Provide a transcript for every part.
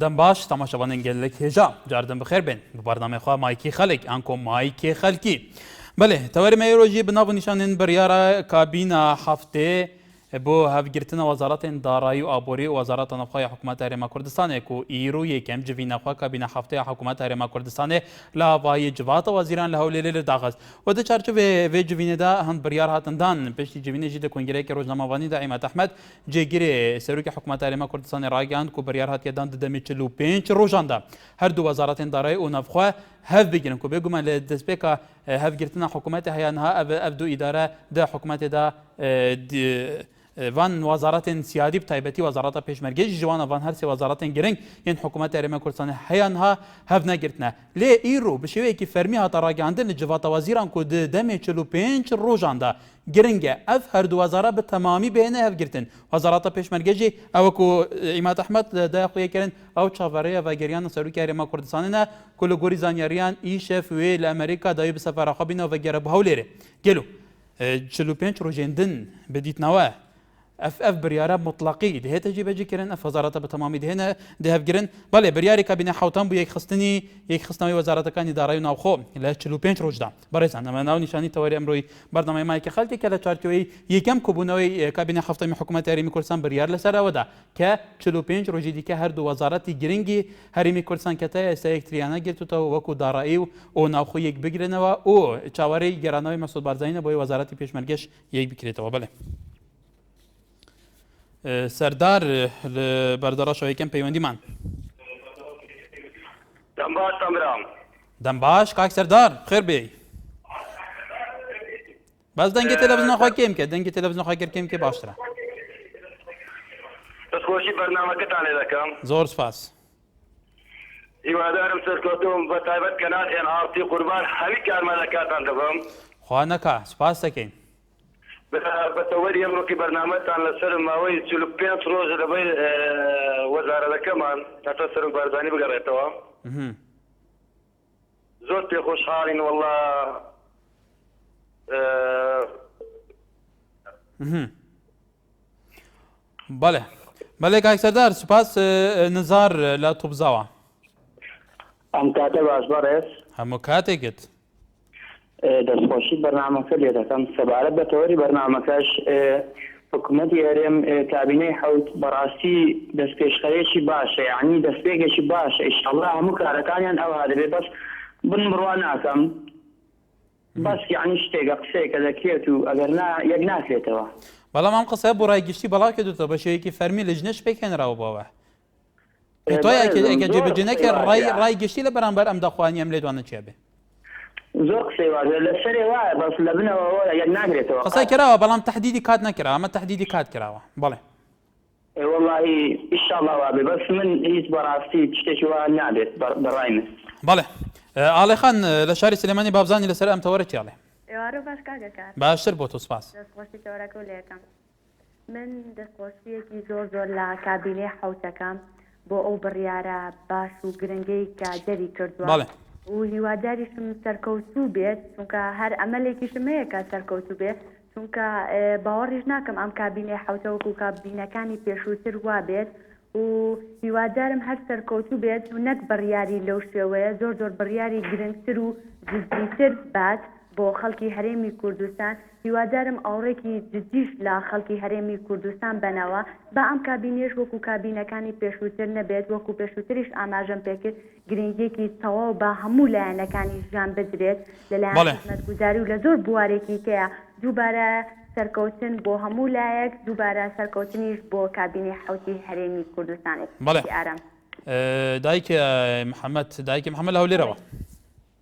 دم باش تماشاوانین گلک هجا جاردن بخیر بین برنامه خواه مایکی خلک انکو مایکی خلکی بله توری میروجی بناو نشانین بریارا کابینا هفته بو هفگرتن وزارت دارایی و آبوری و وزارت نفخای حکومت هرما کردستان کو ایرو یکم جوینا خوا کابینا هفته حکومت هرما کردستان لاوای جوات وزیران لهولیل داغز و د چارچو و جوینه دا هند بریار هاتن دان پشتی جوینه جد کنگره که روزنامه وانی دا عماد احمد جگیره سروک حکومت هرما کردستان راگان کو بریار هات یدان دمی 45 روزاندا هر دو وزارت دارایی و نفخا هف بگیرن کو بگم لدسپیکا هف گرتنا حکومت هیانها ابدو اداره دا حکومت دا وان وزارت سیادی بتایبتی وزارت پیشمرگی جوان وان هر سه وزارت گرنگ این حکومت ارما کردستان هیانها هف نگرتنا لی ایرو بشوی کی فرمی ها تراگاندن جوات وزیران کو دم 45 روزاندا گرنگه اف هر دو وزاره به تمامی بینه هف گرتن وزارت پیشمرگی او کو عماد احمد دا خوی کرن او چاوره و گریان سروک ارما کردستان نه کل گوری زانیاریان ای شف وی امریکا دای به سفر خبینه و گره بهولره گلو 45 روزندن بدیت نواه اف بريارة مطلقي ده تجي بجي كرن اف وزارة بتمامي ده هنا ده هفجرن بله برياري كابينة حوتان بو يك خستني وزارة كان إدارة ناوخو لا 45 روز دا بريز أنا ناو نشاني تواري أمروي برنامج مايك خالتي كلا چارچوي يكم كوبونوي كابينة حوتان حكومة هرمي كردستان بريار لسر ودا ك 45 روز دي که هر دو وزارت گرنگي هرمي كردستان كتا سيكتريانا گرتو تو وكو دارائي و ناوخو يك بگرنوا او چاوري گرانوي مسعود بارزاني بو وزارت پیشمرگش يك بكريتوا بله سردار بردارا شوی کم پیوندی من دنباش تمرام دنباش کاک سردار خیر بی باز دنگی تلویزیون خواه کم که دنگی تلویزیون خواه کم که باشتره خوشی برنامه کتانی دکم زور سپاس ایوادارم سرکوتوم و تایبت کنال این آرتی قربان همی کار ملکاتان دبم خواه نکا سپاس سکین بتوري يمرك برنامج عن السر ماوي تشلو بينت روز دبي وزاره كمان تفسر بارزاني بقريتوا زوجتي خوش حالين والله بله كاك سردار سپاس نزار لا تبزاوا ام كاتب اسبارس هم كاتيكت دەستخۆشی بەرنامەکە لێ دەکەم سەبارەت بە تەوەری بەرنامەکەش حکوومەتی هەرێم کابینەی حەوت بەڕاستی دەستپێشخەرێکی باشە یعنی دەستپێکێکی باشە ئینشاڵڵا هەموو کارەکانیان ئەوها دەبێت بەس بڕوا ناکەم بەس یعنی شتێکە قسەیەکە دەکرێت و ئەگەر یەک ناکرێتەوە بەڵام ئەم قسە بۆ ڕایگشتی بەڵاو کردوتەوە بە شێوەیەکی فەرمی لە ژنەش پێکهێنراوە بۆەوە تۆ جێبەجێ نەکە ڕایگشتی لە بەرامبەر ئەم دەخوانی ئەم لێدوانە چێ بێ زۆر قسەی وایە لەسەرێ وایە بەس لە بنەوە یەک ناگرێتەوە قسەی کراوە بەڵام تهدیدی کات نەکراوە ئەمە تهدیدی کات کراوە بەڵێ والله ئینشاڵڵا وابێ بەس من هیچ بەڕاستی شتێکی وا نابێت بەڕای من بەڵێ ئاڵێخان لە شاری سلێمانی بابزانی لەسەر ئەم تەوەرە چیاڵێ باش کاگەکان باشتر بۆ تۆ سپاس دەستخۆشی تەوەرەکە و لێەکەم من دەستخۆشیەکی زۆر لە کابینەی حەوتەکەم بۆ ئەو بڕیارە باش و گرنگەی کە دەری کردووە و هیواداریشم سەرکەوتوو بێت چونکە هەر ئەمەلێکیشم هەیە کە سەرکەوتوو بێت چونکە باوەڕیش ناکەم ئەم کابینەی حەوتە وەکو کابینەکانی پێشووتر وا بێت و هیوادارم هەر سەرکەوتوو بێت و نەک بڕیاری لەو شێوەیە زۆر بڕیاری گرنگتر و جدیتر بات بۆ خەڵکی هەرێمی کوردستان هیوادارم ئاوڕێکی جدیش لە خەڵکی هەرێمی کوردستان بنەوە بە ئەم کابینێش وەکو کابینەکانی پێشووتر نەبێت وەکو پێشووتریش ئاماژەم پێکرد گرنگێکی تەواو بە هەموو لایەنەکانی ژیان بدرێت لەلایەن خزمەتگوزاری و لە زۆر بوارێکی تەیە دووبارە سەرکەوتن بۆ هەموو لایەک دووبارە سەرکەوتنیش بۆ کابینەی حەوتی هەرێمی کوردستانێت ئارام دایکی محەممەد هەولێرەوە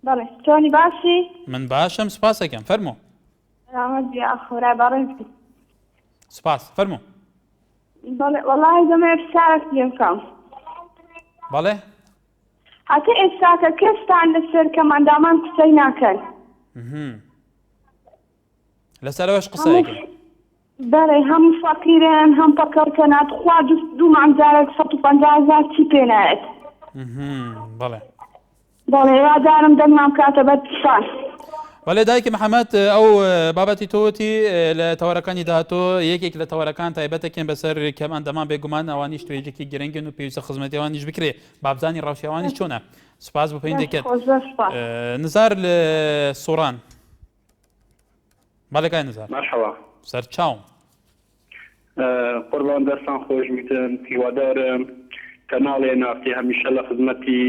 بەڵێ چۆنی باشی من باشم سپاس دەکەم فەرموو خۆرای باڕێ سپاس فەرموو بەڵێ وەڵاهی دەمەوێت پرسیارێک پێ بکەم بەڵێ هەتا ئێستاکە کەستان لەسەر کەماندامان قسەی ناکەن لەسەرەوەش قسەیەکە بەڵێ هەموو فەقیرن هەم پەکەڕکە ناتخوا دوو مانجارێک 150,000 چی پێ نایەت بەڵێ بەڵێ وادارم دەنگمان کاتە بەرپرسان بەڵێ دایکی محەممەد ئەو بابەتی تۆتی لە تەوەرەکانی داهاتۆ یەکێک لە تەوەرەکان تایبەتەکەن بەسەر کەم ئەندەمان بێگومان ئەوانیش توێژێکی گرنگن و پێویستە خزمەتیوانیش بکرێ بابزانی ڕەوشیاوانیش چۆنە سوپاس بۆ پێی دەکەن نزار لە سۆران بەڵێکای نزار مرحبا سەرچاوم قوربان دەستان خۆش میتن هیوادارم کەناڵێ نافتی هەمیشە لە خزمەتی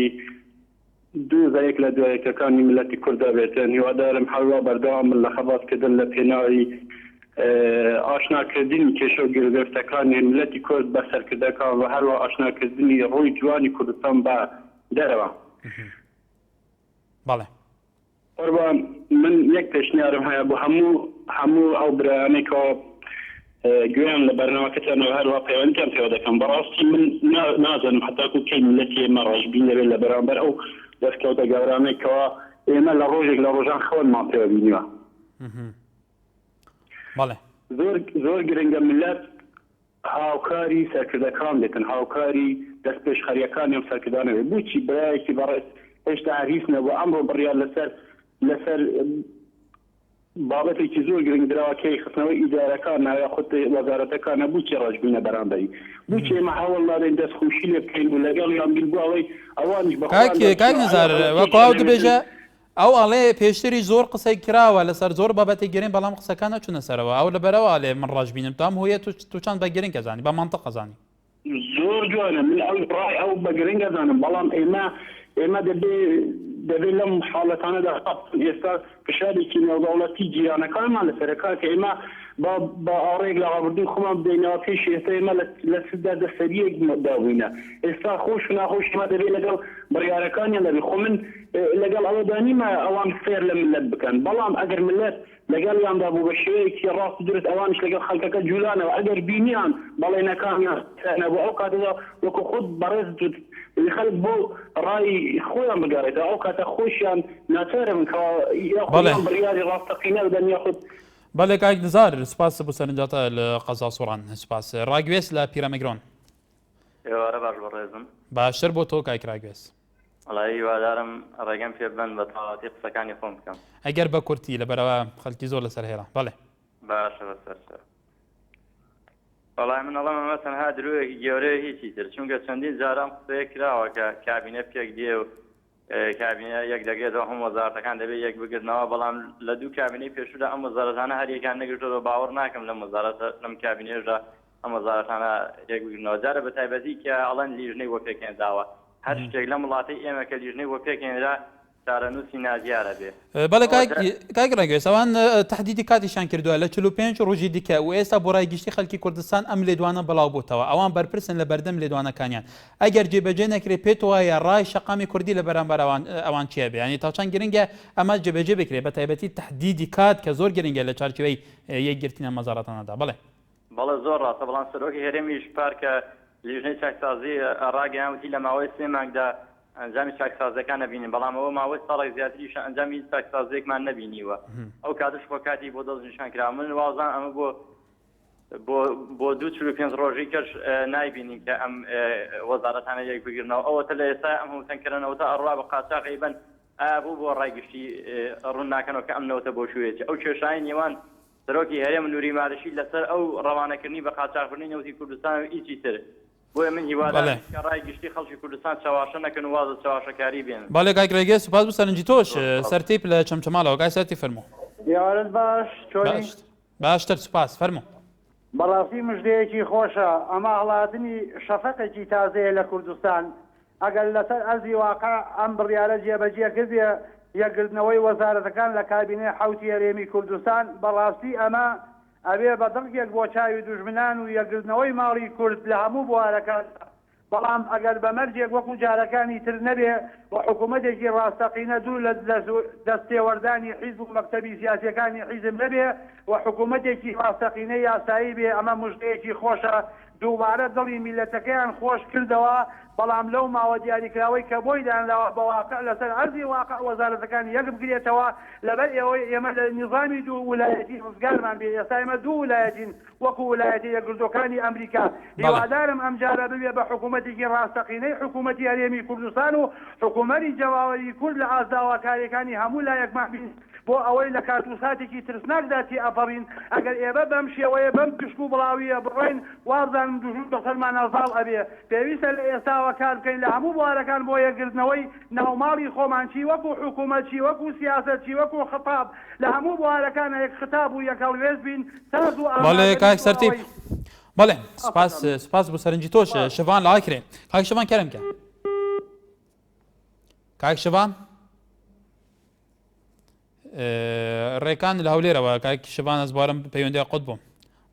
دوو زایەک لە دوایەکەکانی ملەتی کووردا بێتن هیوادارم هەروە بەردەوام لە خەباتکردن لە پێناوی ئاشناکردنی کێشە و گرگرفتەکانی ملەتی کورد بە سەرکردەکان و هەروە ئاشناکردنی ڕووی جوانی کوردستان بە دەرەوە بەڵێ قوربان من یەک پێشنیارم هەیە بۆ هەموو ئەو برایانێکەوە گوێیان لە بەرنامەکەتانەوە هەروە پەیوەندیان پێوە دەکەم بەڕاستی من نازانم هەتاکو کەی ملەتی ئێمە ڕۆژبین دەبێت لە بەرامبەر ئەو دەستکەوتە گەورانێکەوە ئێمە لە ڕۆژێک لە ڕۆژان خەونمان پێوە بینیوە بەڵێ زۆر گرنگە ملەت هاوکاری سەرکردەکان بێتن هاوکاری دەست پێشخەریەکان ئەم سەرکردانەوێت بۆچی برایەکی بەڕێز هێشتا هەریسنەوە ئەمڕۆ بڕیار لەسەر بابەتێکی زۆر گرنگ درراوە کەی خستنەوەی ئیدارەکان ناوە خۆت وەزارەتەکانە بچی ڕۆژبینە بەرامبەری بچی ئێمە هەوڵ دادەین دەستخۆشی لێ بکەین و لەگەڵ یان بین بۆ ئەوەی ئەوانیش کاک نزار وەکو دەبێژە ئەو ئەڵێ پێشتری زۆر قسەی کراوە لەسەر زۆر بابەتی گرنگ بەڵام قسەکان نەچوونە سەرەوە ئەو لەبەرەوە لێ من ڕژبینم تام هۆیە تو چەند بە گرنگ ئەزانی بە مانتەق ئەزانی زۆر جوانە من ئەو ڕای ئەو بە گرنگ ئەزانم بەڵام ئێمە دەبێت لەم حاڵەتانەدا ئێستا فشارێکی نێودەوڵەتی جیرانەکانمان لەسەرەکە کە ئێمە با ئاڕێک لە ڕابردوو خۆمان بدەینەوە پێش ئێستا ئێمە لە سدا دەسەریەک دابووینە ئێستا خۆش و ناخۆش ئێمە دەبێت لەگەڵ بڕیارەکانیان دەبێت خۆ من لەگەڵ ئەوەدانیمە ئەوان فێر لە ملت بکەن بەڵام ئەگەر ملت لەگەڵ یاندا بوو بە شێوەیەکی ڕاست درست ئەوانش لەگەڵ خەڵکەکە جوولانەوە ئەگەر بینیان بەڵێنەکانیان بۆ ئەو کاتەوە وەکو خۆت بەڕێز خەڵک بۆ ڕای خۆیان بگەڕێتەوە ئەو کاتە خۆشیان ناچارە من کەوا بڕیاری ڕاستەقینە بدەن یاخود بەڵێ کاک نزار سپاس بۆ سەرنجاتە لە قەزا سۆران سپاس ڕاگوێز لە پیرەمەگرۆن ئێوارە باش بەڕێزم باشتر بۆ تۆ کاک ڕاگوێز وڵایی هیوادارم ڕێگەم پێ بن بە تەواوەتی قسەکانی خۆم بکەم ئەگەر بە کورتی لەبەرەوە خەڵکی زۆر لەسەر هێرا بەڵێ باشە بەسەر وڵای من ئەڵەم ئەمە تەنها درۆیەکی گەورەیە هیچی تر چونکە چەندین جاران قسەیە کراوە کە کابینە پێک دێ و کابینە یەک دەگرێتەوە هەم وەزارەتەکان دەبێت یەک بگرنەوە بەڵام لە دوو کابینەی پێشودا ئەم وەزارەتانە هەر یەکیان نەگرتەوە باوەڕ ناکەم لەم کابینێژدا ئەم وەزارەتانە یەک بگرنەوە جارە بە تایبەتی کە ئەڵەن لیژنەی وە پێکێنراوە هەر شتێک لە وڵاتی ئێمە کە لیژنەی وە پێکێنرا چارەنووسی نازیارە بێ بەڵێ کاک ڕاگوێز ئەوان تهدیدی کاتیشان کردووە لە 45 ڕۆژی دیکە و ئێستا بۆ ڕایگەشتی خەڵکی کوردستان ئەم لێدوانە بەڵاو بووتەوە ئەوان بەرپرسن لە بەردەم لێدوانەکانیان ئەگەر جێبەجێ نەکرێت پێت وایە ڕای شەقامی کوردی لە بەرامبەر ئەوان چیە بێ ینی تاچان گرنگە ئەمە جێبەجێ بکرێت بە تایبەتی تهدیدی کات کە زۆر گرنگە لە چارچوەی یەکگرتنە مەزارەتانەدا بەڵێ زۆر ڕاستە بەڵام سەرۆکی هێرێمیش پارکە لیژنەی چاکسازی ڕاگەیانوتی لە ماوەی 3 مانگدا ئەنجامی چاکسازەکان نبینین بەڵام ئەوە ماوەی ساڵێک زیاتریش ئەنجامی چاکسازیێکمان نبینیوە ئەو کاتش خۆ کاتی بۆ دەستنیشان کرا من وازان ئەمە بۆ 2-5 ڕۆژی کەش نایبینین کە ئەم وەزارەتانە یەک بگرنەوە ئەوەتە لە ئێستا ئەم هەوتەنکردنەوەتە ئەڕوا بە قاچاق ئەیبەن ئایا بوو بۆ ڕایگشتی ڕوون ناکەنەوە کە ئەم نەوەتە بۆ شوێتی ئەو کێشایی نێوان سەرۆکی هەرێم نووری مالشی لەسەر ئەو ڕەوانەکردنی بە قاچاقبردنی نەوتی کوردستان و ئیچی تر بۆیە من هیوادارم کە ڕایگشتی خەڵکی کوردستان چاواشە نەکەن و وازە چاواشەکاری بێن بەڵێ کاک ڕێگەز سوپاس بۆ سەرنجی تۆش سەرتیپ لە چەمچەماڵەوە کای سەرتی فەرموو یارت باش چۆنی باشتر سوپاس فەرموو بەڕاستی مژدەیەکی خۆشە ئەمە هەڵاتنی شەفەقێکی تازەیە لە کوردستان ئەگەر لەسەر ئەرزی واقع ئەم بڕیارە جێبەجێ کردێ یەکگرتنەوەی وەزارەتەکان لە کابینێ حوتی هەرێمی کوردستان بەڕاستی ئەمە ئەبێ بە دڵگێک بۆ چاوی دوژمنان و یەکگرتنەوەی ماڵی کورد لە هەموو بوارەکان بەڵام ئەگەر بە مەرجێک وەکو جارەکانی تر نەبێ و حکوومەتێکی ڕاستەقینە دوو لە دەستێوەردانی حیزب و مەکتەبی سیاسیەکانی حیزب نەبێ و حکوومەتێکی ڕاستەقینە یاسایی بێ ئەمە مژدەیەکی خۆشە دووبارە دڵی میلەتەکەیان خۆش کردەوە بەڵام لەو ماوە دیاریکراوەی کە بۆی دانراوە بە واقع لەسەر ئەرزی واقع وەزارەتەکان یەک بگرێتەوە لەبەر ئێوەی ئێمە لە نظامی دوو ویلایەتی ڕزگارمان بێ ئێستا ئێمە دوو ویلایەتین وەکو ویلایەتی یەکگرتوەکانی ئەمریکا هیوادارم ئەم جارە ببێ بە حکوومەتێکی ڕاستەقینەی حکوومەتی هەرێمی کوردستان و حکوومەتی جەواوەری کورد لە ئازداواکاریەکانی هەموو لایەکمان بین بۆ ئەوەی لە کاتوساتێکی ترسناکداتی ئەپەڕین ئەگەر ئێمە بەم شێوەیە بەم کشک و بڵاویە بڕۆین وازانم دوژون بەسەرمان ئەزاڵ ئەبێ پێویستە لە ئێستاوە کار بکەین لە هەموو بوارەکان بۆ یەکگرتنەوەی ناوماڵی خۆمانچی وەکو حکوومەتچی وەکو سیاسەتچی وەکو خطاب لە هەموو بوارەکان یەک خطاب و یەکەڵوێز بین ساز و بەڵێ کاک سەرتیب بەڵێ سپاس بۆ سەرنجی تۆش شەڤان لە ئاکرێ کاک شەڤان کەرم کە کاک شەڤان ڕێکان لە هەولێرەوە کاک شەڤان ئەزبارم پەیوەندی قوت بووم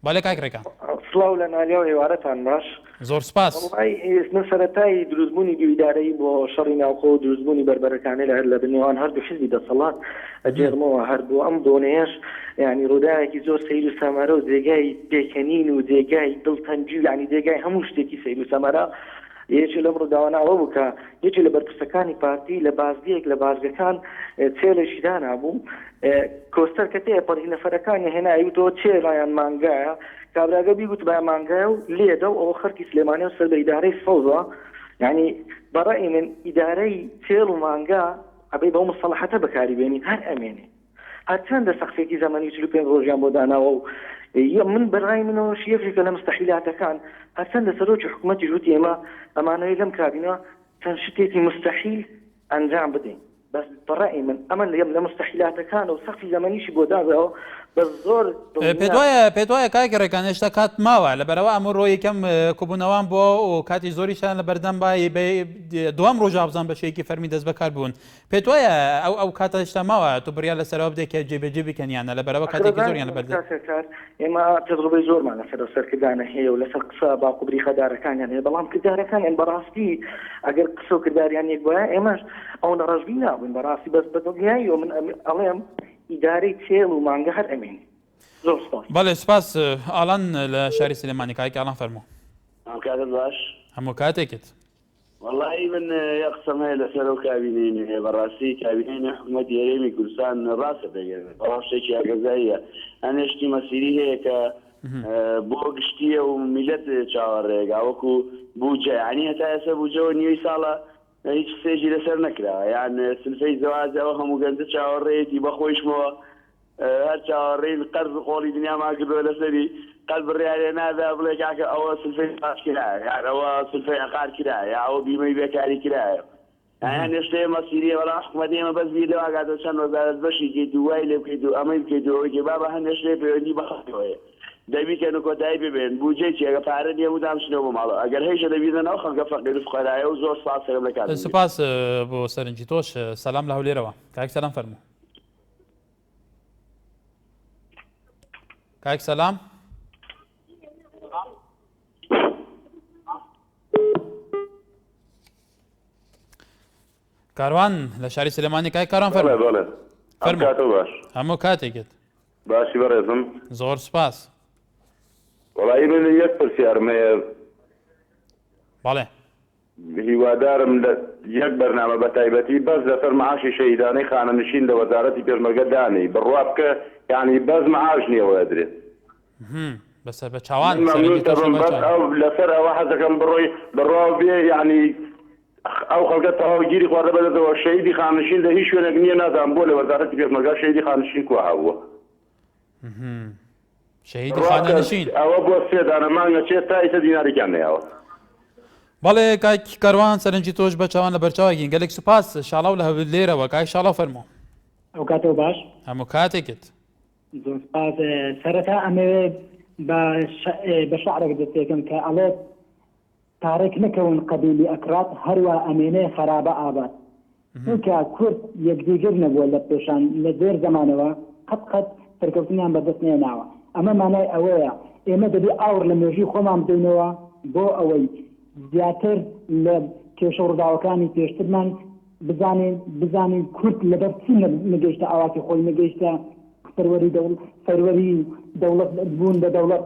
بەڵێ کاک ڕێکان سڵاو لە نالیاو هێوارەتان باش زۆر سپاس من سەرەتایی دروستبوونی گویدارەیی بۆ شەڕی ناوخۆ و دروستبوونی بربەرەکانی لە هەر لە بنێوان هەردوو حیزبی دەسەڵات ئەجێڕمەوە هەردوو ئەم دۆنەیەش یعنی ڕووداوێکی زۆر سەیر و سەمارە و جێگای پێکەنین و جێگای دڵتەنجی و یعنی جێگای هەموو شتێکی سەیر و سەمارە یەکی لەم ڕووداوانەوە بوو کە یەکی لە بەرپرسەکانی پارتی لە بازدەیەک لە بازگەکان چێلێکی دانابوو کۆستەر کە تێپەڕی نەفەرەکانی هێنایوتەوە چێ لایەن مانگایە کابراگە بیگوت بە مانگایە و لێدە و ئەوە خەرکی سلێمانیە و سەر بە ئیدارەی فەوزە یعنی بەڕای من ئیدارەی چێڵ و مانگا ئەبێ بەو مستەڵەحەتە بەکاری بێنین هەر ئەمێنێ هەرچەندە سەقفێکی زەمانی 45 ڕۆژیان بۆ داناوە و من بەڕای منەوە شیەفێکە لە مستەحیلاتەکان هەرچەندە سەرۆکی حکوومەتی ژووتی ئێمە ئەمانەوەی لەم کابینە چەند شتێکی مستەحیل ئەنجام بدەین بەس بەڕای من ئەمە لە مستەحیلاتەکان و سەقفی زەمانیشی بۆ داغەوە بە زۆر پێت وایە کاک ڕێکان هێشتا کات ماوە لەبەرەوە ئەمە ڕۆ یەکەم کۆبوونەوەم بۆ و کاتی زۆریشان لە بەردەم دوام ڕۆژە بزان بە شەیەکی فەرمی دەست بەکار بوون پێت وایە ئەو کاتە هێشتا ماوە تو بڕیار لەسەرەوە بدەیت جێبەجێ بکەنیانە لەبەرەوە کاتێکی زۆریان لە بەردەم ئێمە تجربەی زۆرمان لەسەر سەرکردانە هەیە و لەسەر قسە باقوبری خەدارەکانیان هەیە بەڵام کردارەکانیان بەڕاستی ئەگەر قسە و کرداریان یەک وایە ئێمەش ئەو نەڕەژبی نابووین بەڕاستی بەس بەدڵنیایی و من ئەڵێم ئیدارەی چێڵ و مانگە هەر ئەمێنی زۆر سپاس بەڵێ سپاس ئالان لە شاری سلێمانی کاکی ئالان فەرموو کاتت باش هەموو کاتێکت والله من یە قسەم هەیە لەسەر ئەو کابینەی بەڕاستی کابینەی حکوومەتی هەرێمی کوردستان ڕاستە دەگەێنێت بەڵام شتێکی ئاگەزاییە هەنێشتی مەسیری هەیە کە بۆ گشتیە و میلەت چاوەڕێگا وەکو بوجە یعنی هەتا ئێستا بوجەوە نیوەی ساڵە هیچ سێژی لەسەر نەکرا یان سلفەی زەواجەوە هەموو گەنجە چاوەڕێیەتی بەخۆیشمەوە هەر چاوەڕێی قەرز قۆڵی دنیامان کردووە لەسەری قەل بڕیارێ نادا بڵێ کاکە ئەوە سلفەی پاش کرایە یان ئەوە سلفەی عقار کرایە یا ئەوە بیمەی بێکاری کرایە یان هێشتەیە مەسیریە بەڵام حکوومەت ئێمە بەس بیر لەوە کاتە چەند وەزارەت بەشی کردی وای لێ بکەیت و ئەمەی بکەیتەوە کە بابە هەندێک شتێ پەیوەندی بەخەڵکەوەیە دەبیکەن و کۆتایی ببێن بودجێ چێگە پارە نییە و دامچنەوە بۆ ماڵەوە ئەگەر هێشە دەبیێنەوە خەڵکە فەقیر و فقەرایە و زۆر سپاس سەرم لە کات سپاس بۆ سەرنجی تۆش سەلام لە هەولێرەوە کاک سەلام فەرموو کاک سەلام کاروان لە شاری سلێمانی کاک کاروان فەرموو هەموو کاتێکت باشی بەڕێزم زۆر سپاس وەڵی من یەک پرسیارم هەیە بەڵێ هیوادارم لە یەک بەرنامە بە تایبەتی بەس لەسەر مەعاشی شەهیدانەی خانەنشین لە وەزارەتی پێشمەرگە دانی بڕوا بکە یعنی بەس مەعاش نییەوە ئەدرێت بەسەر بە چاوان لەسەر ئەوە حەزەکەم بڕۆی بڕوا بێ یعنی ئەو خەڵکە تەواوگیری خواردە بەدەتەوە شەهیدی خانەنشین لە هیچ شوێنێک نییە نازانم بۆ لە وەزارەتی پێشمەرگە شەهیدی خانەنشین کو هاووە شەهیدی خانەنشین ئەوە بۆ سێ دانەمانگە چێت تا ئیسە دیناریکیان نەیاوە بەڵێ کاک کاروان سەرنجی تۆش بە چاوان لە بەرچاوەگین گەلێک سوپاس شاڵاو لە هەولێرەوە کاک شاڵاو فەرموو ئەو کاتەوە باش هەموو کاتێکت زۆر سپاس سەرەتا ئەمەوێ بە شعرێک دەستێکم کە ئەڵێت تارێک نەکەون قەبیلی ئەکرات هەروە ئەمێنێ خەرابە ئاباد چونکە کورد یەکدیگر نەبووە لە پێشان لە دێر زەمانەوە قەت سەرکەوتنیان بەدەست نێناوە ئەمە مانای ئەوەیە ئێمە دەبێ ئاور لە مێژوی خۆمان بدەینەوە بۆ ئەوەی زیاتر لە کێشە ڕووداوەکانی پێشترمان بزانین کورد لەبەر چی نەگەیشتە ئاواتی خۆی نەگەیشتە سەروەری دەوڵەت بوون بە دەوڵەت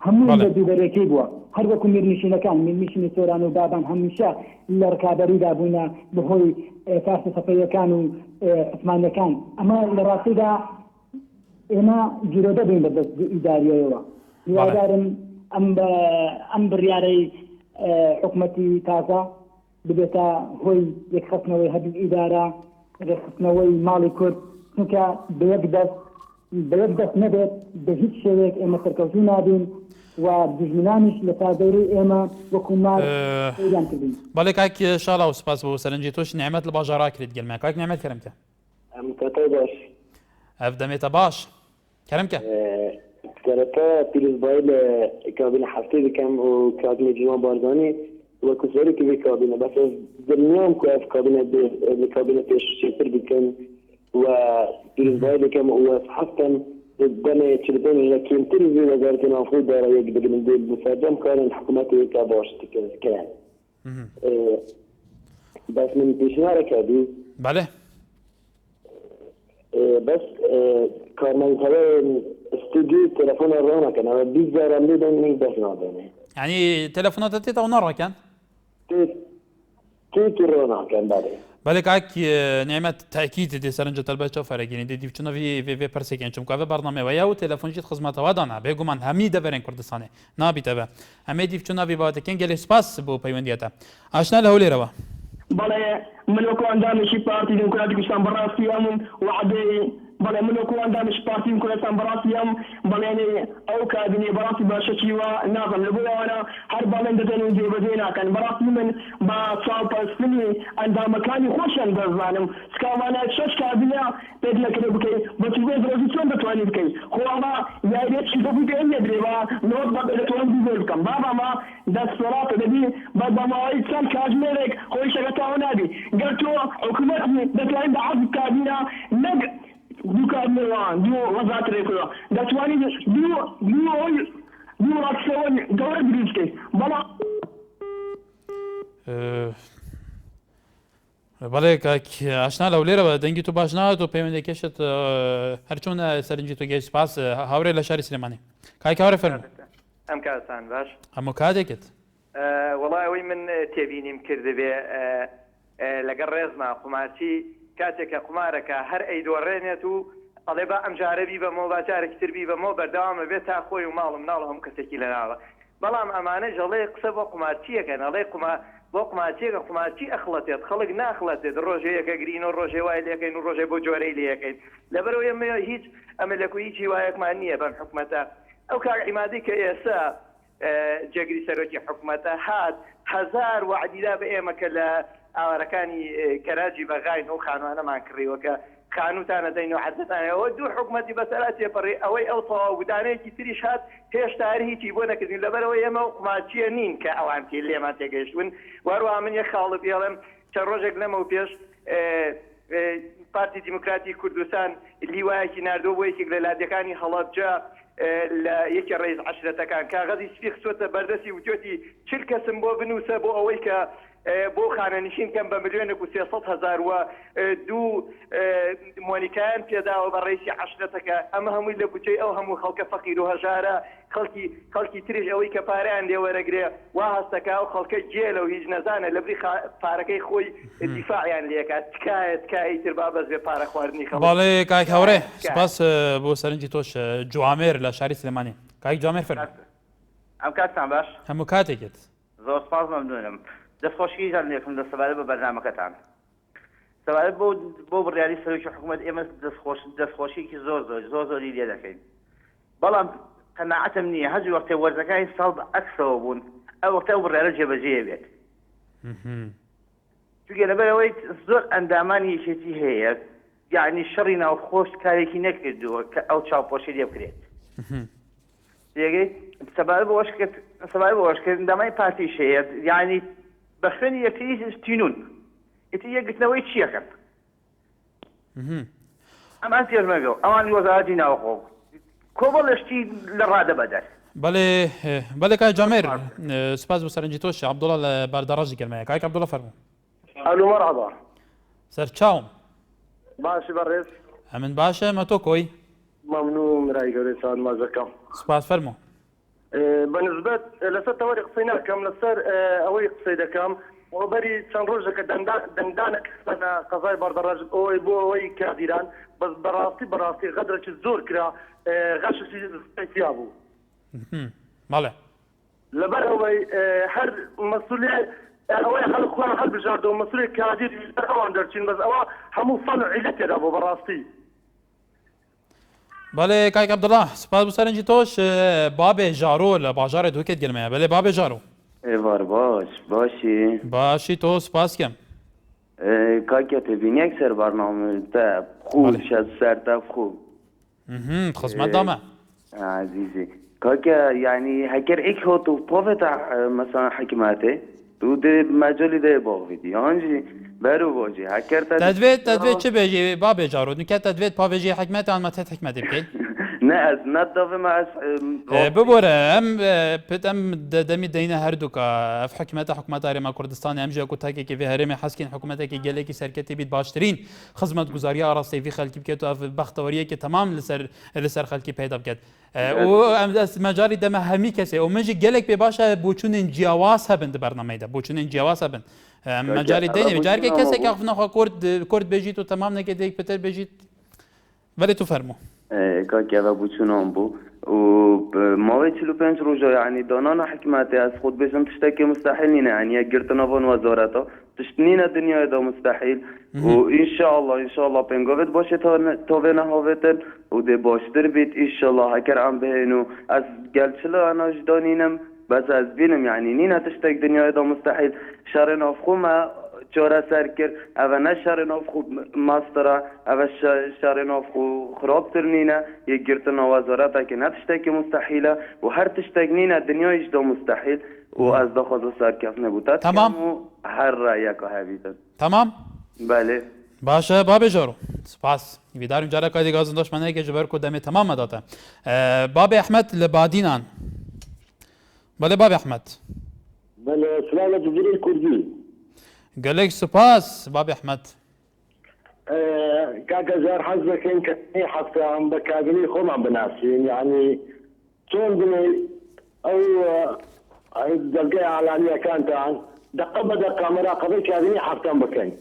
هەموو لە دووبەرەکەی بووە هەر وەکو میرنشینەکان میرنشینی سۆران و بابان هەمیشە لە ڕکابەریدا بوونە بەهۆی ئێساس سەفەیەکان و عوسمانیەکان ئەمە لە ڕاستیدا ئێمە جورۆدە بین بەدەست ئیداریەوە هیوادارم ئەم بڕیارەی حکوومەتی تازە ببێتە هۆی یەکخستنەوەی هەردوو ئیدارە یەکخستنەوەی ماڵی کورد چونکە بە یەک دەست نەبێت بە هیچ شێوەیەک ئێمە سەرکەوتوو نابین و دژمنانیش لە پادەوری ئێمە وەکو مار پەیدان کردین. بەڵێ کاک شاڵا و سپاس بۆ سەرنجی تۆش نیعمەت لە باژارا کرد گەلمە کاک نیعمەت کەرەمکە ئەمکەتە باش ئەف دەمێتە باش کەرەمکە کەرەتە پیرۆزبایی لە کابینە هەفتەی دەکەم و کابینە جیوان بارزانی وەکو سەرێکی بێ کابینە بەس ئەس دڵنیام کو ئەف کابینە لە کابینە پێش چێتر بکەن و پیرۆزبایی دەکەم و ئەس هەفتەم دەمێ چردن لە کێمتری زێ وەزارەتی ناوخۆی داراییەک بگرن بسەردەم کارن حکوومەتێکا باشتکەن بەس من پێشنیارە کردی بەڵێ بس کارمەندەوە استودیو تەلەفۆنە ڕۆنەکەنەوە 20 جاران لێ دەنگی دەست نادێنێ یعنی تەلەفۆنەتە تێتەوە نەڕەکەن تێتی ڕۆناکەن بەڵێ بەڵێ کاک نیعمەت تاکید دێ سەرنجە تەلبەت فەرەگیری دێ دیوچنەوی vv پرسێکێن چونکە ئەوە بەرنامەوەیە و تەلەفۆنیت خزمەتەوە دانا بێگومان هەمی دەبەرێن کوردستانێ نابیتەوە ئەمێ دیوچنەوی بابەتەکەن گەلێ سپاس بۆ پەیوەندیەتە ئاشنا لە هەولێرەوە بەڵێ من وەکو ئەندامێکی پارتی دموکراتی کوردستان بەڕاستی هەمون وعدەی بەڵێ من وەکو ئەندامێکی پارتی کوردستان بەڕاستی هەم بەڵێنێ ئەو کابینێ بەڕاستی باشەکی وە نازم لە بۆەوەە هەر باڵێن دەدەن و جێبەجێ ناکەن بەڕاستی من بە چاوپەرستنی ئەندامەکانی خۆشیان دەزانم سکاوانە 6 کابینە پێت لەکرێ بکەیت بەچوبێ درۆزی چۆن دەتوانانی بکەیت خۆڵا یاریێکی بۆبیێن نێدرێەوە نۆت بە دەتوان بیزۆر بکەم باباما دەستۆڵاتە دەبی بە بەماوەی چەند کاتژمێرێک خۆی شەکەتاوە نابی گەر تۆ حکوومەتی دەتوانین بە عەزم کابینە نەک دوو کابینەوان دوو وەزارەتێکەوە دەتوانین دوو ڕاکسەوە گەورە دروست بکەیت بەڵام بەڵێ کاک ئاشنا لە هەولێرەوە دەنگی تو باش نهات و پەیوەندێکێشت هەرچۆن سەرنجی تۆ گەیشت سپاس هاورێ لە شاری سلێمانی کاک هاورێ فەرموو ئەم کاتتان باش هەموو کاتێکت وەڵای ئەوەی من تێبینیم کردبێ لەگەڵ ڕێزما قومارچی کاتێکە قومارەکە هەر ئەیدۆڕێنێت و ئەڵێ با ئەم جارەبی بەمەوە با جارێکتربی بەمەوە بەردەوامە بێت تا خۆی و ماڵم ناڵ هەموو کەسێکی لەناوە بەڵام ئەمانەش ئەڵێ قسە بۆ قومارچیەکەن ئەڵێ بۆ قومارچیەکە قومارچی ئەخڵەتێت خەڵک ناخڵەتێت ڕۆژەیەکە گرین و ڕۆژێ وای لەکەین و ڕۆژێ بۆ جۆرەی لەکەین لەبەرەوەی ئەمە هیچ ئەمە لەکو هیچی وایەکمان نییە بەم حکومەتە ئەو کاک عیمادی کە ئێستا جێگری سەرۆکی حکومەتە هات 1000 وعدیدا بە ئێمە کە لە ئاوارەکانی کەراجی بەغاین و خانوانەمان کڕیوە کە خانوتانە دەین و عەزتانەوە دوو حکومەتی بەسەرات تێپەڕی ئەوەی ئەو تەواوبدانەیەکی تریش هات هێشتا هەر هیچی بۆ نەکردین لەبەرەوەی ئێمە قومارچیە نین کە ئەوان تێ لێمان تێگەیشتون وەروە من یەک خاڵ پێڵێم چەند ڕۆژێک لەمە و پێش پارتی دیموکراتی کوردستان لیوایەکی ناردۆ بۆ یەکێک لە لادەکانی هەڵەبجە لە یەکی ڕێز عەشرەتەکان کاغەزی سپی خستۆتە بەردەستی وتۆتی چل کەسم بۆ بنووسە بۆ ئەوەی کە بۆ خانەنشین کەم بە 1,300,000 و دوو مۆنیکایان پێداوە بە ڕێسی عەشرەتەکە ئەمە هەمووی لە بچەی ئەو هەموو خەڵکە فەقیر و هەژارە خەڵکی تریش ئەوەی کە پارەیان لێ وەرەگرێ وا هەستەکە و خەڵکە جێلە و هیچ نەزانە لە بری پارەکەی خۆی دیفاعیان لێکات تکایە تر بابەز بێ پارە خواردنی خەڵک بەڵێ کاک هاورێ سپاس بۆ سەرنجی تۆش جوامێر لە شاری سلێمانی کاک جوامێر فەرموو ئەم کاتتان باش هەموو کاتێکت زۆر سپاس مەمنونم دەستخۆشییان لێکم لە سەبارەت بە بەرنامەکەتان سەبارەت بۆ بڕیاری سەرۆکی حکوومەت ئێمە دەستخۆشیێکی زۆری لێ دەکەین بەڵام قەناعەتم نییە هەرجی وەختێ وەرزەکانی ساڵ ئەکسەوە بوون ئەو وەختە ئەو بڕیارە جێبەجێ بێت چونکە لەبەرەوەی زۆر ئەندامانی یەکێتی هەیە یعنی شەڕی ناوخۆش کارێکی نەکردووە کە ئەو چاوپۆشی لێ بکرێت دێگەی سەبارەت بە وەشکرد ئەندامانی پارتیش هەیە یعنی بە خوێنی یەکتری تینون ئیتر یەکگرتنەوەی چیەکەن ئەمان تێژمەگەڵ ئەوانی وەزارەتی ناوخۆ کۆبەڵشتی لە ڕادە بەدەر بەڵێ کاک جوامێر سپاس بۆ سەرنجی تۆش عەبدوڵڵا لە باردەڕەژی گەرمەیە کاک عەبدوڵڵا فەرموو ئەلو مەرحەبا سەرچاوم باشی بەڕێز ئەمن باشە مە تۆ کۆی مەمنوون ڕای گەورەی چاوان مازەکەم سپاس فەرموو بەنسبەت لەسەر تەوەری قسەی ناکەم لەسەر ئەوەی قسەی دەکەم وەبەری چەند ڕۆژەکە دەنگدانێک لە قەزای باردەڕەژ ئەوەی بۆ ئەوەی کادیران بەس بەڕاستی غەدرێکی زۆر کرا غەشی تیا بوو ماڵێ لەبەر ئەوەی هەر مەسئولێت ئەوەی خەڵک خۆیان هەڵبژاردەوە مەسئولێت کادیر ئەوان دەرچین بەس ئەوە هەموو فەن و عیلەت تێدا بوو بەڕاستی بله کاک عبدالله سپاس بو سرنجی توش باب جارو لباجار دوکت گلمه بله باب جارو ایوار باشی باشی تو سپاس کم کاکیا تبینی اکثر برنامه تا خوبش از سرطف خوب خصمت دامه عزیزی کاکیا یعنی هکر ایک هو تو پاوت مثلا حکمته تو ده مجالی ده باویدی آنجی برو باجی هکر تدوید چه بجی باب جارو نکه تدوید پاویجی حکمت آن متت حکمتی بکی نه از ندافع ما از ببوره ام پتم دمی دینه هر دوکا اف حکومت هرم کردستان ام جا کوتاکی که هرم حسکین حکومتی که گله کی سرکتی بید باشترین خدمت گزاری آراستی فی خلکی بکت و اف بختوریه که تمام لسر خلکی پیدا بکت و ام مجاری دم همی کسی و مجی گلک به باشه بوچون جیاواز هبند برنامه ده بوچون جیاواز هبند مجاری دینه مجاری که کسی که افنا کرد بجید و تمام نکه یک پتر بجید ولی تو فرمو كاكا بوتشونهم بو وماوي 45 روجا يعني دانانا حكماتي از خود بشم تشتكي مستحيل يعني قرتنا فون وزارته تشتنينا الدنيا دا مستحيل وان شاء الله بنقوت باشه توفينا هاوتن ودي باشتر بيت ان شاء الله هكر عم بهنو از قلتشلا انا جدانينم بس از بينم يعني نينا تشتك دنيا دا مستحيل شارنا فخوما چاره سر کرد اول نه شهر ناف خوب ماسترا اول شهر ناف خوب خراب ترنینه یک گرتن وزارت که نتشتک مستحیله و هر تشتک نینه دنیایش دا مستحیل و از داخل سر کف نبوده تمام هر رأی که هیویدن تمام بله باشه باب جارو سپاس ویدارم جاره که دیگه از دشمنه که جبر کدام تمام داده باب احمد لبادینان بله باب احمد بله سلام جزیره کردی قالك سباس باب احمد كاكا زار حظك انك حتى عم بكابلي خم عم بناسين يعني شلون بني او دقيقة على كانت عن دقة بدقة مراقبة كابلي حتى عم بكين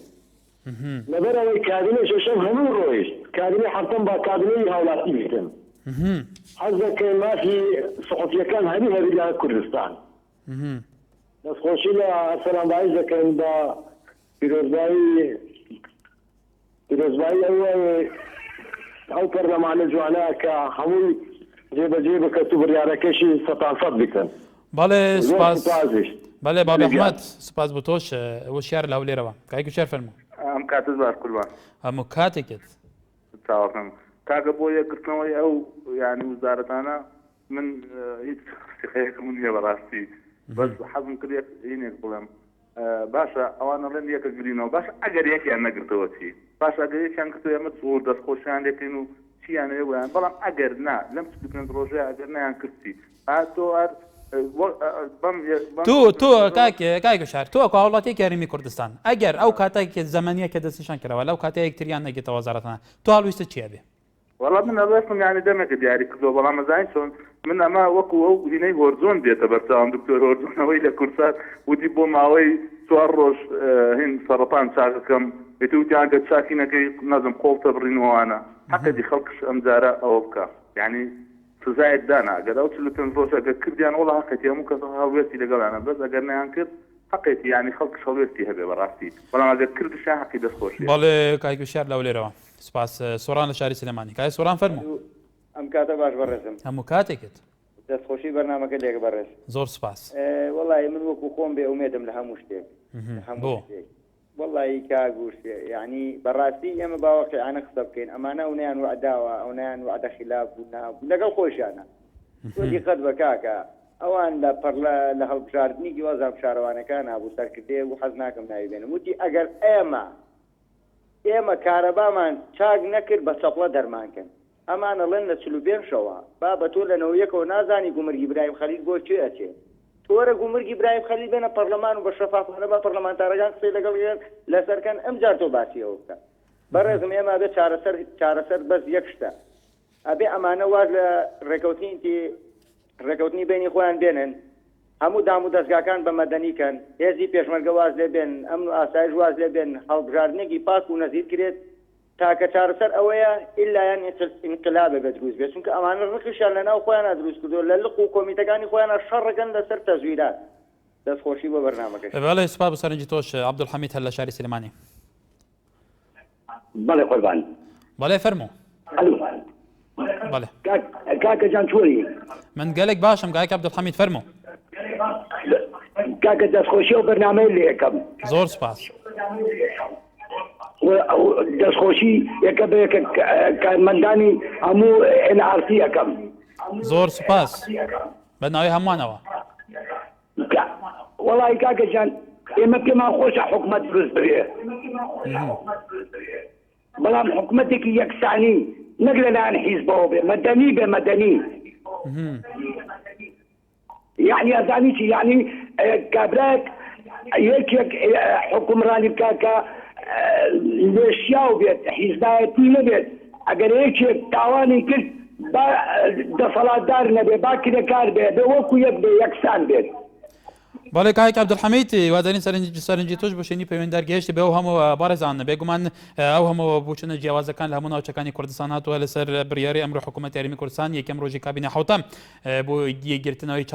نبرا كابلي شو هم رويش كابلي حتى بكابلي هؤلاء يهتم حظك ما في صحفية كان هذه كردستان بس خوشی لا سلام علیکم کن با پیروزبایی او پرلمان جوانا که همون جیب کتو بریارکشی ستان صد بکن بله سپاس بله باب احمد سپاس بتوش وشيار الاولي روا كايكو شير فرمو ام كاتز بار كلوا ام كاتكت تاوكم كاغا بويا قسنوي او يعني وزارتنا من يتخيك من يبراستي بس حزم كريك هنا كلام باشا اوانا لن يك جرينو باشا اگر يكي انا قرتوتي باشا اگر يكي انا قرتوتي اما تصور دس خوشان لكنو شي انا يوان بلام اگر نا لم تسبقن روجا اگر نا كرتي تو كايكو شهر تو كاولاتي كريمي كردستان اگر او كاتاك زمانيه كدسشان كرا ولا كاتاك اكتريان نجي وزارتنا تو هالويست تشي ابي والله من الرسم يعني دمك دياري كذو والله ما زاينسون من اما وكو هنا هورزون ديتا برتاهم دكتور هورزون ويلا كورسات ودي بو معوي سوارروش هن سرطان ساكم بتوتي عقد ساكنه كي نازم قول تبرينو انا حتى دي خلقش امزاره او بكا يعني تزايد دانا قد اوت اللي تنفوش قد كردي انا والله حقيتي ممكن هاويتي لقال انا بس اقرنا انكر حقيتي يعني خلقش هاويتي هبه براستي ولا ما قد كردش حقي دس خوش بالي كايكو شهر الاولي روا سپاس سوران لشاری سلیمانی کای سوران فرمو ام کاته باش برسم ام کاتکت دست خوشی برنامه کلیه برس زور سپاس والله من وكو خوم بأميدم لها مشتاق والله كاغوش يعني براسي اما باوقع انا خصبكين اما انا ونيان وعداوه او نيان وعدا خلاف ونقل خوش انا ودي قد بكاكا اوان لا برلا لا بشار نيجي وزا بشاروانا كان ابو سركتي وحزناكم نايبين مودي اگر اما كهرباء من چاق نكر بسقله درمان كان اما انا لن نسلوبين شوا بابا تقول انا وياك ونازاني قمر ابراهيم خليل قول شي اتي تورا قمر ابراهيم خليل بين البرلمان وبالشفاف انا برلمان تارجان سيده قال لا سر كان امجارتو باسي وقتا برزم اما به چارسر بس يكشتا ابي امانه واز ركوتني بيني خوان بينن همو دامو دزگاکان به مدنی کن هزی پیشمرگه واز لبن امن و آسایش واز لبن هەڵبژاردنێکی پاک و نەزیر کرێت تاکە چارەسەر ئەوەیە ئیلا یان انقلابە بەدروست بێت چونکە ئەمانە ڕقیشیان لەناو خۆیانە دروست کردووە لە لق و کۆمیتەکانی خۆیانە شەڕەکەن لەسەر تەزویرات دەستخۆشی بۆ بەرنامەکەش بەڵێ سوپاس بە سەرنجی تۆش عەبدولحەمید هەر لە شاری سلێمانی بەڵێ قوربان بەڵێ فەرموو بله كاكا جانشوري من قالك باشم قالك عبد الحميد فرمو كاكا دسخوشي وبرنامج اللي كم زور سباس دسخوشي يكب كان منداني امو NRC كم زور سباس بدنا ويا همانوا والله كاكا جان إما كما خوش حكومة روسيا بلام حكومتك يكسعني نقلنا عن حزبه مدني بمدني يعني أذانيتي يعني كابراك يك حكم راني كاكا ليشياو بيت حزباتي نبيت أجر هيك تعواني كل دصلات دار نبي باكي كار بيت وكو يبدأ يكسان بيت بالك هيك عبد الحميد وادرين سرنجي توش بوشيني پەیوەنددار گەیشت بێ ئەو هەموو بارێزان بێگومان ئەو هەموو بوچونە جیاوازەکان لە هەموو ناوچەکانی کوردستان هاتووە لەسەر بڕیاری ئەمڕۆ حکوومەت یاریمی کوردستان یەکەم ڕۆژی کابینە حوتەم بۆ یەکگرتنەوەی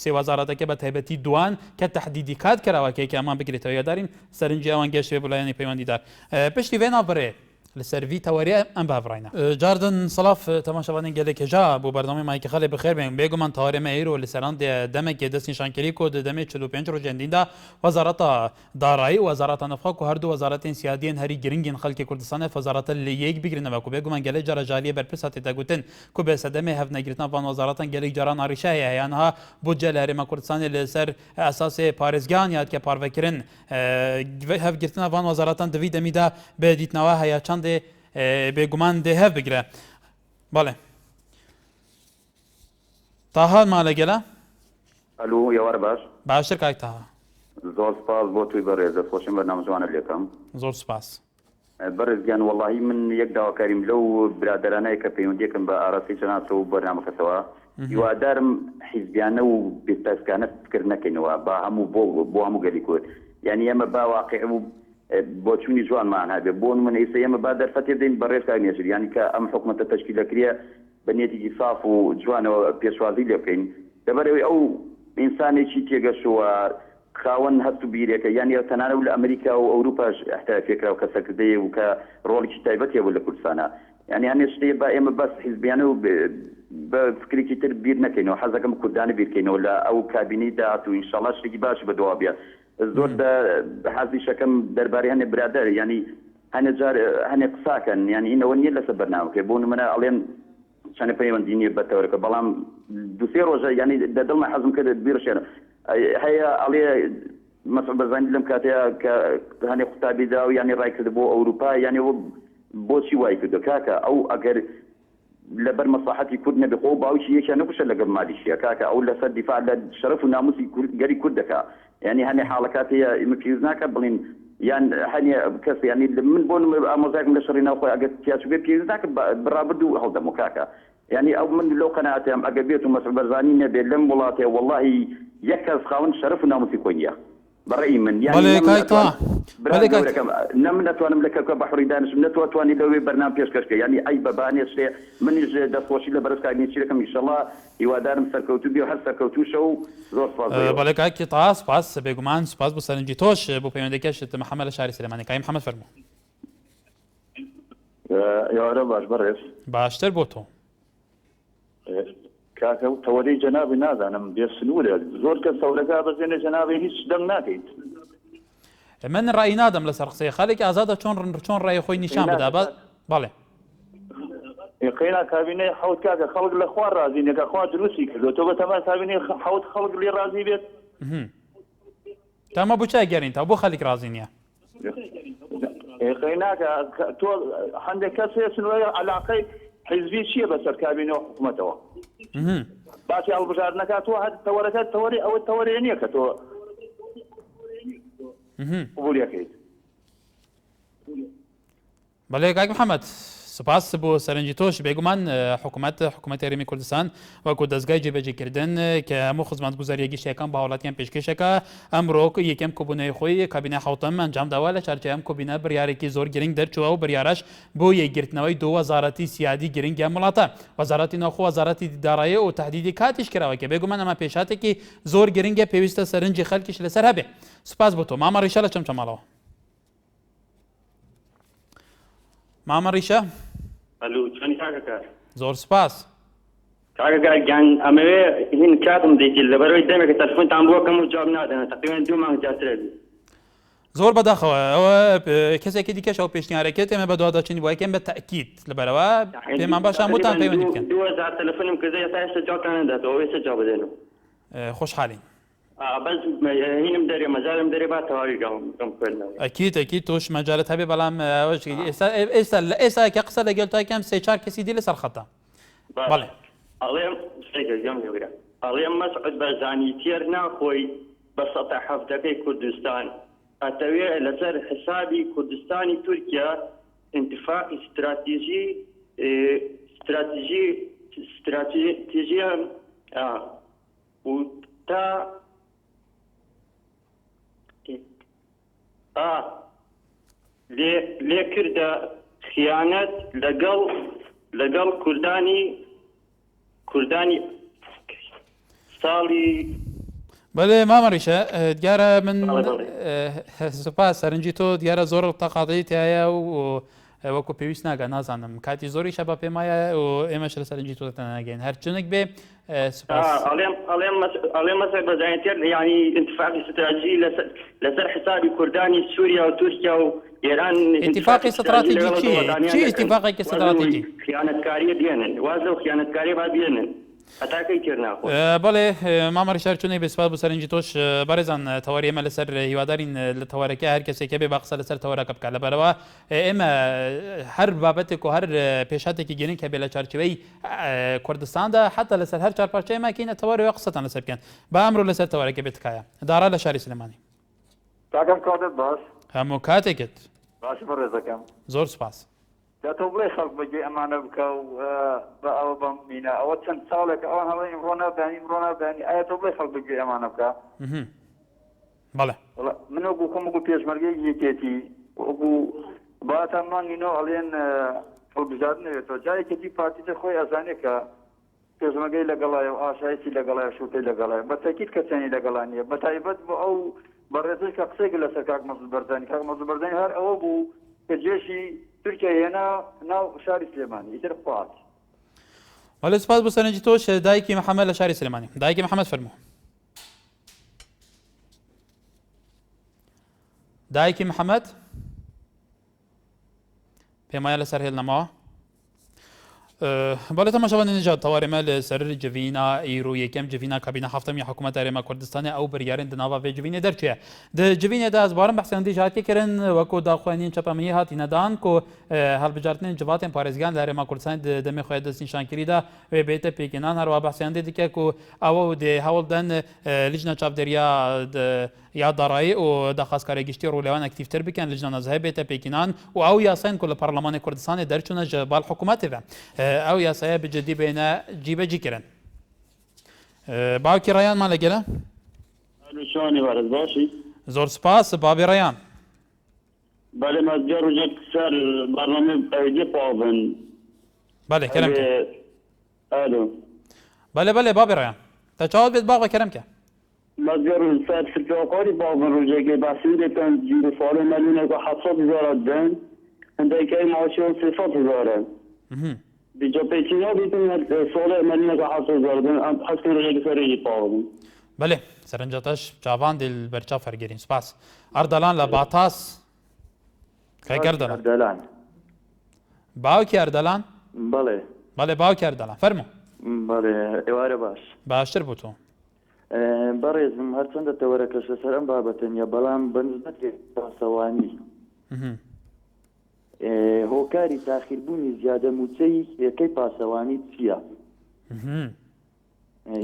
سێ وەزارەتەکە بە تایبەتی دوان کە تەحدیدی کات کراوە کە ئەمان بگرێتەوە یادارین سەرنجی ئەوان گەشت بێ بۆ لایەنی پەیوەندیدار پشتی وێ ناوبڕێ لسروی تواریه ام بافراینه جاردن صلاف تماشاوانین گله که جا بو برنامه مایک خاله بخیر بیم بگو من تاریه میرو لسران دمه که دست نشان کلی کد دمه 45 رو جندیندا وزارت دارایی وزارت نفقه و هر دو وزارت سیادین هری گرینگین خلک کردستان وزارت لی یک بگیرنه و کو بگو من گله جرا جالیه بر پرسات تگوتن کو به صدمه هف نگرتنا وان وزارتان گله جرا ناریشه یعنی بودجه لهرم کردستان لسر اساس پارزگان یاد که پاروکرین هف گرتنا وان وزارتان دوید میدا به دیتنوا هیا چند بگمان ده هف بگیره بله تاها مالگلا الو يا ورباش باشتر كايك تاها زور سباس بو توي برز خوشم برنامج وانا لكم زور سباس برز كان والله من يقدر كريم لو برادرنا كبيونديكم باراسي جناتو برنامج سوا يوادرم حزبيانا وبتسكانه فكرنا كنوا باهمو بو قاليكود يعني ياما با واقع بوتشوني جوان معنا هذا بون من يسيما بعد الفترة دين بريس كان يجري يعني كأم حكومة التشكيل كريه بنيتي صاف وجوان وبيشوازي لكن دبروا أو إنسان شيء تيجسوا خاون هاتو بيريك يعني تناول أمريكا وأوروبا حتى فكرة وكسكدية وكرول كتابتي ولا كل سنة يعني أنا شيء بقى إما بس حزبيانه بفكري كتير بيرنا كينو حزكم كرداني بير كينو لا أو كابيني داتو إن شاء الله شيء باش بدوابيا الزور ده حاسي شكم درباري هني برادر يعني هني جار هني قساكن يعني إنه وني لا سبرناه كيبون منا علين شان بيمن ديني بتورك بلام دوسير وجا يعني ده ما حزم كده كبير شيء هي عليه مسؤول بزين لهم كاتيا هني خطابي ده يعني رايك بو أوروبا يعني بو شيء وايد كده كاكا أو أجر لبر مصلحتي كردنا بقوة أو شيء كان نقص لقب ماليشيا كاكا أو لسد دفاع للشرف وناموس جري كردك يعني هني حالكات هي مكيزناك بلين يعني هني كاس يعني من بون مزاج من الشرينا وخوي أجد تياسو بيزناك برابدو هذا مكاكا يعني أو من لو قناعتهم أجبيتهم مسؤول برزانين بيلم ولاته والله يكاس خاون شرف وناموس كونيا برأي من يعني بله كايتا بله كايتا نم نتوانم لك كبحر دانش نتواني لو برنامج بيشكش يعني أي باباني شيء من دفوشي لبرز كاين شيء إن شاء الله يوادار مسكوتو بيو حس سكوتو شو زور فاضي بله كايتا سباس بيجمان سباس بسرنجي توش بو بيمندكش محمد شاري سليماني كاي محمد فرمو يا رب أشبرس باشتر بوتو كاكو توري جنابي ناذا أنا بيسنولي زور كالثورة بزين جنابي هيش دم ناكيد من رأي نادم لسرقسي خالك أزادة شون رأي خوي نشان بدابات بله يقينا كابيني حوت كاكا خلق الأخوان رازين يكا أخوان دروسي كذو توبة تمام كابيني حوت خلق لي رازي بيت تما بو چای گرین تا بو خلق رازينيا يقينا تو عندك كاسة سنوية علاقة حزبي شيء بس كابيني وحكومته باشي البشار نكات واحد توري أو التورينية كتو قبول يا بله كاك محمد سپاس بو سرنجی توش بگومان حکومت یاریمی کردستان و کو دزگای جبهجی کردن که مو خدمت گزاریگی شکم با حالاتیان پیشکشکا امرو یکم کوبونه خوی کابینه حوتم انجام داواله چارچام کوبینه بریاری کی زور گرینگ در چوا و بریارش بو یگرتنوی دو وزارتی سیادی گرینگ ملاتا وزارتی نخو وزارتی دارایی او تحدیدی کاتش کراوه که بگومان اما پیشاته کی زور گرینگ پیوسته سرنجی خلکش لسر هبه سپاس بو تو ما مریشاله چمچمالو معمر ريشة الو ثاني حاجه زۆر سپاس کاگەگان ئەمەوێ هین کاتم دیتی لەبەرەوەی دەمێکە تەلفۆنتان بۆ کەم و جواب نادەن تقریبا 2 مانگ جاترە بی زۆر بەداخەوە ئەوە کەسێکی دیکەش ئەو پێشنیارەکەت ئێمە بە دوواداچنی وایکەم بە تەکید لەبەرەوە پێمان باشە هەمووتان پەیوەندی بکەن 2000 تەلفۆنم کردە ئێستا جوابتان نەداتەوە ئێستا جواب بدەنەوە خۆشحاڵین بەس هینم دەرێ مەجالم دەرێ با تەواوی گەڵم کردنەوە ئەکید تۆش مەجالت هەبێ بەڵام ئێستا کە قسە لەگەڵ تاکەم 3-4 کەسی دی لەسەر خەتە بەڵێ ئەڵێم ئەڵێم مەسعود بەرزانی تێر ناخۆی بە 170ەکەی کوردستان ئەتەوێ لەسەر حسابی کوردستانی تورکیا انتفاقی استراتیژیە و تا لێ کردە خیانەت لەگەڵ کوردانی ساڵی بەڵێ مامەڕیشە دیارە من سوپاس سەرنجی تۆ دیارە زۆر تەقاضەی تایە و وەکو پێویست ناگە نازانم کاتی زۆریشە بە پێمایە و ئێمەش لە سەرنجی تۆ ناگەین هەر چنێک بێ سوپاس ئەڵێم مەسەر بەزانێتێر یعنی انتفاقی استراتیژی لەسەر حسابی کوردانی سووریا و تورکیا و ئێران اتفاقی استراتیژی چی اتفاقێکی استراتیژی خیانەتکاریە دێنن واز لەو خیانەتکاریە با بێنن هەتاکەی تێر ناخۆ بەڵێ مامەڕی شار چونەی بێسپاس بۆ سەرنجی تۆش بەڕێزان تەوەری ئێمە لەسەر هیوادارین لە تەوارەکە هەر کەسێکە بێ با قسە لەسەر تەوەرەکە بکات لەبەرەوە ئێمە هەر بابەتێک و هەر پێشاتێکی گەرین کە بێ لە چارچوەی کوردستاندا حتا لەسەر هەر چار پارچەی ماکەینە تەوەرەوە قسەتان لەسەر بکەن با ئەمڕۆ لەسەر تەوەرەکە بێت تکایە دارا لە شاری سلێمانی کاکەم کاتت باش هەموو کاتێکت باش بەڕێزەکەم زۆر سپاس تۆ بڵێ خەڵک بەگوێ ئەمانە بکە و بە ئەوە بەم بینە ئەوە چەند ساڵێک ئەوە هەڵی ئیمڕۆ نابانی ئایا تۆ بڵێ خەڵک بەگوێ ئەمانە بکە بەڵێ من وەکو خۆم وەکو پێشمەرگەی یەکێتی وەکو باتانمانینەوە ئەڵێن هەڵبژاردنەوێتەوە جایەکێتی پارتیتە خۆی ئەزانێت کە پێشمەرگەی لەگەڵایە و ئاشایەتی لەگەڵایە شوتەی لەگەڵایە بە تەکید کەسانی لەگەڵان نیە بە تایبەت بۆ ئەو بەڕێزەی کە قسێک لەسەر کاک مەسعود بەرزانی هەر ئەوە بوو کە جێشی تورکیا هێنا ناو شاری سلێمانی ئیتر خوات وەڵێ سپاس بۆ سەرنجی تۆش دایکی محەممەد لە شاری سلێمانی دایکی محەممەد فەرموو دایکی محەممەد پێمایە لەسەر هێڵنەمەوە بەڵێ تەماشاوان نجات تەوارێمە لە سەر جڤینە ئیرۆ یەکەم جڤینە کابینە هەفتەمی حکوومەت هەرێمە کوردستانی ئەو بریارن دناوا بێ جڤینێ دەرچێ جڤینێدا ئەزبارم بەحسیاندی ژاتیکردن وەکو داخوێنین چەپەمەیی هاتی نەدان و هەڵبژاردنین جواتێن پارێزگان لە هەرێمە کوردستانی دەمێ خۆی دەستنیشانکریدا وێ بێتە پێکێنان هەروە بەحسیاندی دیکە و ئەوە دێ هەوڵدەن لیژنە چاودێریا یا دارایی و داخوازکاری گشتی ڕوولەوان ئەکتیڤتر بکەن لیژنە نەزەهەیە بێتە پێکێنان و ئەو یاساین کو لە پەرلەمانی کوردستانی دەرچوونە ژە باڵ حکوومەتێدا ئەو یاسایە بجددی بێنە جیبەجیکردن باوکی ڕەیانمان لەگەلە زۆر سپاس بابی ڕەیان بەڵێ مەزگەر ڕۆژێک سەر بەرنامە ئەوێ پاوبن بەڵێ کەرەمکە بەڵێ بابی ڕەیان تا چاوت بێت باغ کەرەمکە مەزگەر سەر سرجاوەکاری باوبن ڕۆژێکی باسیین دێتەن جیرە ساڵێ مەلیونێکە 700,000 دەن هەندێکەی ماچیۆ 300,000 دیجا پێچینە بیتن ساڵێ مەلیونێکە 700,000 دەن حەسکن ڕۆژێکی سەرێکی پاوبن بەڵێ سەرنجەتەش چاوان دل بەرچاو فەرگەرین سپاس ئەردەلان لە باتاس ئەردەلان باوکی ئەردەلان بەڵێ باوکی ئەردەلان فەرموو بەڵێ ئێوارە باشتر بوو تۆ بەڕێزم هەرچەندە تەوەرەکەش لەسەر ئەم بابەتە نیە بەڵام بەنسبەت پاسەوانی هۆکاری تاخیربوونی زیادە موچەی یەکەی پاسەوانی چییە؟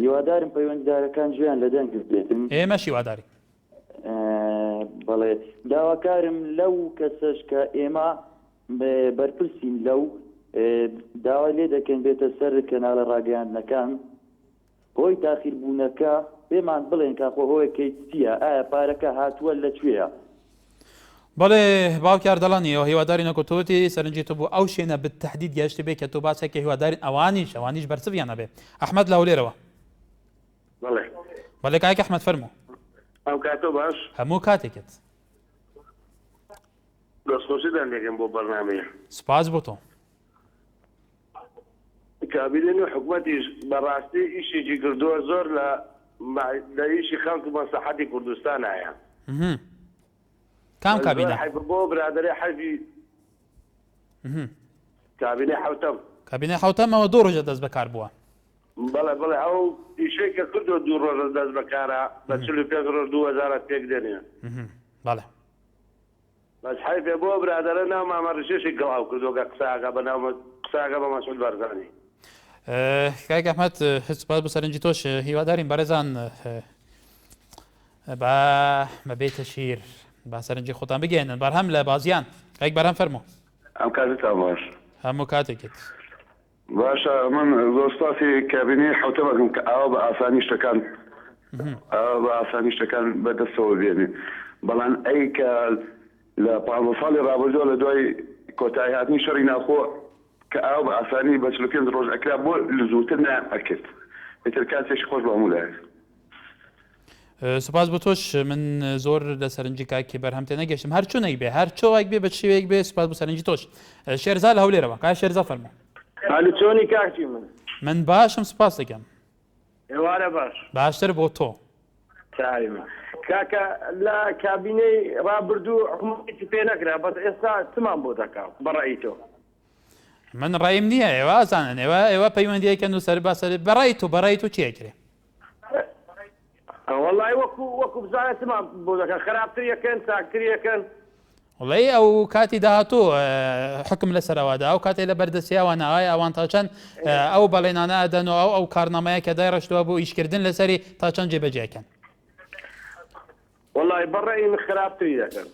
هیوادارم پەیوەنددارەکان ژیان لە دەنگ بێتن ئێمەش هیواداری بەڵێ داواکارم لەو کەسەش کە ئێمە بەرپرسین لەو داوا لێ دەکەن بێتە سەر کەناڵە ڕاگەیاندنەکان هۆی تاخیربوونەکە پێمان بڵێن کاخۆ هۆیەکەی چییە ئایا پارەکە هاتووە لەکوێیە بەڵێ باوکی ئەردەڵانیەوە هیواداری نەکۆتۆتی سەرنجی تۆ بوو ئەو شوێنە بتەحدید گەشت بێت کە تۆ باسێکە هیوادارین ئەوانیش بەرچەویانە بێ ئەحمەد لاولێرەوە بەڵێ کاک ئەحمەد فەرموو ئەو کاتۆ باش هەموو کاتێکت دەستخۆشیدان لێگەم بۆ بەرنامەیە سپاس بۆ تۆ کابینێن و حکوومەتیش بەڕاستی ئیشێکی کردووە زۆر لە ئیشی خەڵک و مەسلحەتی کوردستان هەیە. کام کابینە؟ بۆ برادەری حەزبی کابینێ حوتەم. کابینێ حوتەمەوە 2 ڕۆژە دەست بەکار بووە. بەڵێ ئەو ئیشێکە کردو 2 ڕۆژە دەست بەکارە بە 45 ڕۆژ 2000 پێک دێنێ. بەڵێ. بەس حیفێ بۆ برادەرە ناو مامەڕشێشی گەڵاو کردوگە قساگە بە مەسعود بەرزانی. کاک ئەحمەد سوپاس بۆ سەرنجی تۆش هیوادارین بەڕێزان بە بێتە شیر با سەرنجی خۆتان بگەێنن بەرهەم لە بازیان کاک بەرهەم فەرموو. ئەم کاتتان باش. هەموو کاتێکت. باشە من زۆر سپاسی کابینەی حوتەمەکەم کە ئاوا بە ئاسانی شتەکان بە ئاسانی شتەکان بەدەستەوە بێنێ بەڵام ئەی کە لە 15 ساڵی ڕابردووە لە دوای کۆتایی هاتنی شەڕی ناوخۆ کە ئاوا بە ئاسانی بە 45 ڕۆژ ئەکرا بۆ لزووتر ئەکرد ئیتر کاتێکی خۆش بە هەموو لایەک. سوپاس بۆ تۆش من زۆر لە سەرنجی کاکی بەرهەم تێ نەگەشتم هەر چۆنێک بێ هەر چۆوەک بێ بە شێوەیەک بێ سوپاس بۆ سەرنجی تۆش. شێرزا لە هەولێرەوە کاک شێرزا فەرموو. حالی چۆنی کاکی من باشم سوپاس دەکەم. ئێوارە باش. باشتر بۆ تۆ. چاویمە. کاکە لە کابینەی ڕابردوو حکوومەتی پێ نەکرا بەس ئێستا چمان بۆ دەکات بەڕێی تۆ؟ من ڕایم نییە ئێوە ئازانن ئێوە پەیوەندیەکەن و سەر باسەر بەڕای تۆ چیەکرێ؟ وەڵای وەکو بزانێت چمان بۆ دەکەن خراپتر یەکەن چاکتر یەکەن؟ وڵی ئەو کاتی داهاتوو حکم لە سەرەوەدا ئەو کاتێک لە بەردەستیاوە ناوای ئەوان تا چەند ئەو بەڵێنانە ئەدەنەوە ئەو کارنامەیە کە دای ڕشتووە بۆ ئیشکردن لەسەری تا چەند جێبەجێکەن. وەڵی بەڕێی من خراپتری دەکەن.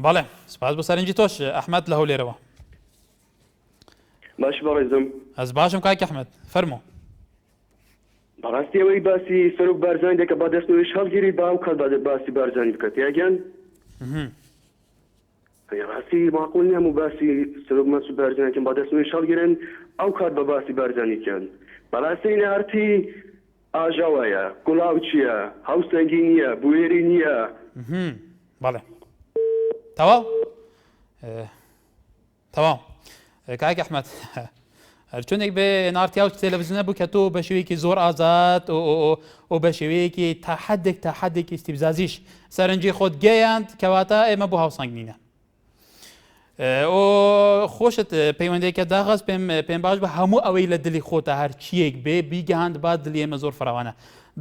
بەڵێ سپاس بۆ سەرنجی تۆش ئەحمەد لە هەولێرەوە. باش بەڕێزم. ئەس باشم کاکی ئەحمەد فەرموو. بەڕاستی ئەوەی باسی سەرۆک بارزانی دەکە با دەستەوەیش هەڵگیری با ئەو کات باسی بارزانی بکات یاگیان ڕاستی ماقول نییە و باسی سەرۆک مەسعود بارزانیکەن با دەستەوەیش هەڵگیرن ئەو کات بە باسی بارزانیکەن بەڕاستی نەهارتی ئاژاوایە گوڵاو چییە هەوسەنگی نییە بوێری نییە. بەڵێ تەواو کاک ئەحمەد هەرچۆنێک بێ نارتیا و تەلەڤیزیۆنە بوو کە تۆ بە شێوەیەکی زۆر ئازاد و بە شێوەیەکی تا حەدێکی استیبزازیش سەرنجی خۆت گەیاند کەواتە ئێمە بۆ هاوسەنگ نینە. خۆشت پەیوەندێکە داغاست پێم باش بە هەموو ئەوەی لە دلی خۆتە هەرچیەک بێ بیگەهاند با دڵی ئێمە زۆر فراوانە.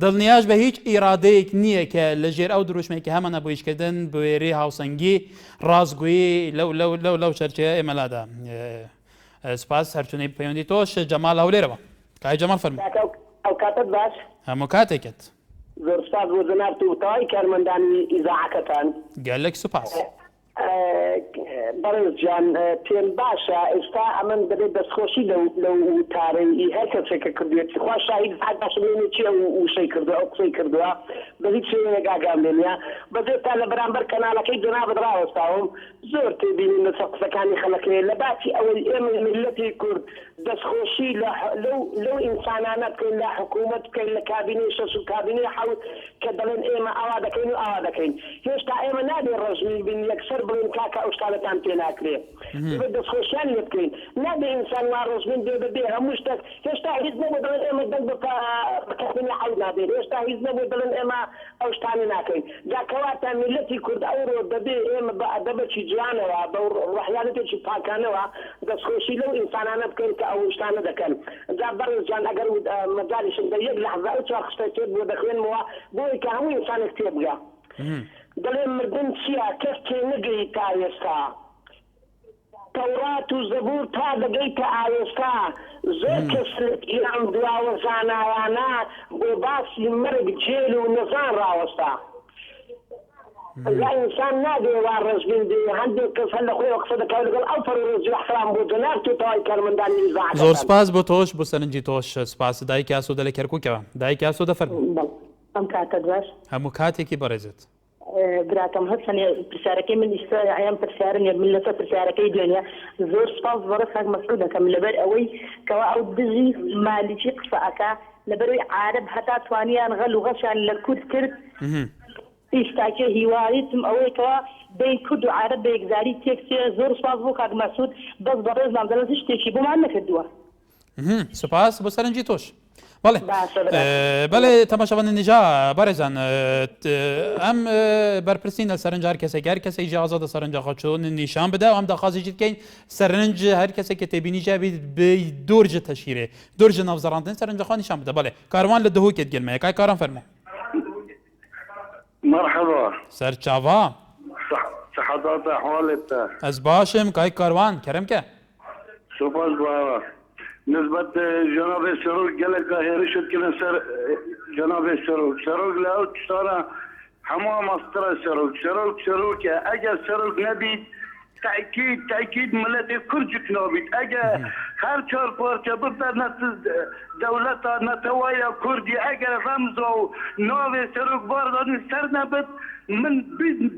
دڵنیاش بە هیچ ئیرادەیەک نییە کە لە ژێر ئەو دروشمێکی هەمانە بۆ ئیشکردن بە وێرەی هاوسەنگی ڕاستگویی لەو چەرچەیە ئێمەلادا. سپاس هەرچۆنەی پەیوەندی تۆش جەمال هەولێرەوە کای جەمال فەرموو. ئەو کاتت باش هەموو کاتێکت. زۆر سپاس بۆ جەناب و تاوای کارمەندانی ئیزاعەکەتان. گەلێک سوپاس. بەڕێز جان پێم باشە ئێستا ئەمن دەبێت دەستخۆشی لەو وتارەی هەر کەسێکە کردوێتی خوا شاهید باشێنێ چێ وشەی کردووە ئەو قسەی کردووە بە هیچ شوێنێک ئاگام لێ نییە بەزێت تا لە بەرامبەر کەناڵەکەی جەنابت ڕاوەستاوم زۆر تێبینین لەسەر قسەکانی خەڵکێ لە باسی ئەوەی ئێمە ملەتی کورد دەستخۆشی لەو ئینسانانە بکەین لە حکوومەت بکەین لە کابینەی شەش و کابینەی حەوت کە دەڵێن ئێمە ئاوا دەکەین و ئاوا دەکەین هێشتا ئێمە نابێ ڕۆژنی بین یەکسەر بڵین کاکە ئەو شتانەتان پێ ناکرێ دەبێت دەستخۆشیان لێ بکەین نابێ ئینسان وا ڕۆژبین دێ بەبێ هەموو شتێک هێشتا هیچ نەبوو دەڵێن ئێمە دەنگ بە کابینەی حەوت نابێت هێشتا هیچ نەبوو دەڵێن ئێمە ئەو شتانە ناکەین جا کەواتە میلەتی کورد ئەوڕۆ دەبێ ئێمە بە ئەدەبەکی جوانەوە بە ڕەحیانەتێکی پاکانەوە دەستخۆشی لەو ئینسانانە بکەین کە ئەو شتانە دەکەن جا بەڕێز جان ئەگەر مەجالیشم دە یەک لەحظە ئەو چوار قسەکێت بۆ دەخوێنمەوە بۆی کە هەموو ئینسانێک تێبگا دەڵێن مردن چییە کەس تێ نەگەی تا ئێستا تەورات و زەبوور تا دەگەیتە ئاێستا زۆر کەس ئیران دواوە زانایانە بۆ باسی مەرگ جێل و نەزان ڕاوەستا ئینسان نابێ وا ڕێژبین دێ هەندێک کەس هەر لە خۆی قسە دەکەوێت لەگەڵ ئەو فەرۆزی و احترام بۆ جەناب تۆ تەواوی کارمەندانی ئیزاعەکەتان زۆر سپاس بۆ تۆش بۆ سەرنجی تۆش سپاس دایکی ئاسۆدە لە کەرکووکەوە دایکی ئاسۆدە فەرموو. ئەم کاتت باش هەموو کاتێکی بەڕێزت. براکەم هەرچەنێ پرسیارەکەی من ئەیان پرسیارن من لەسەر پرسیارەکەی دوێنێ زۆر سپاس بەڕێز کاک مەسعود دەکەم لەبەر ئەوەی کەوا ئەو دژی مالیکی قسە ئەکا لەبەرەوەی عارەب هەتا توانیان غەل و غەشیان لە کورد کرد ئیشتاکێ هیواریتم ئەوەی کەوا بین کورد و عارەب بە یەکزاری تێکچێ زۆر سپاس بۆ کاک مەسعود بەس بەڕێز نامدەڵێت هیچ شتێکی بۆمان نەکردووە سپاس بۆ سەرنجی تۆش بەڵێ بەڵێ تەماشاوان نجا بەڕێزان ئەم بەرپرسین لە سەرنج هەر کەسێک هەر کەسێکی ئازادە سەرنجەخە چۆن نیشان بدە و ئەم داخوازیی بکەین سەرنج هەر کەسێک کە تێبینی جابیت بێ دۆرجە تەشیرێ دۆرجە ناوزەڕاندن سەرنجەخوا نیشان بدە بەڵێ کاروان لە دهۆکێت گەلمەیە کای کاران فەرموو مرحبا سەرچاوا صحتات أحوالك ئەس باشم کای کاروان کەرەمکە سپاس بابا نسبة جناب السروق قال لك هي رشد كنا جناب السروق لا صار حمام مصدر السروق اجى السروق نبي تأكيد ملتي كرجك نوبيت اجى هر چهار پارچه بردار دولتا نتوايا كردي اجى رمزو نوبي سروق بارداني سر نبت من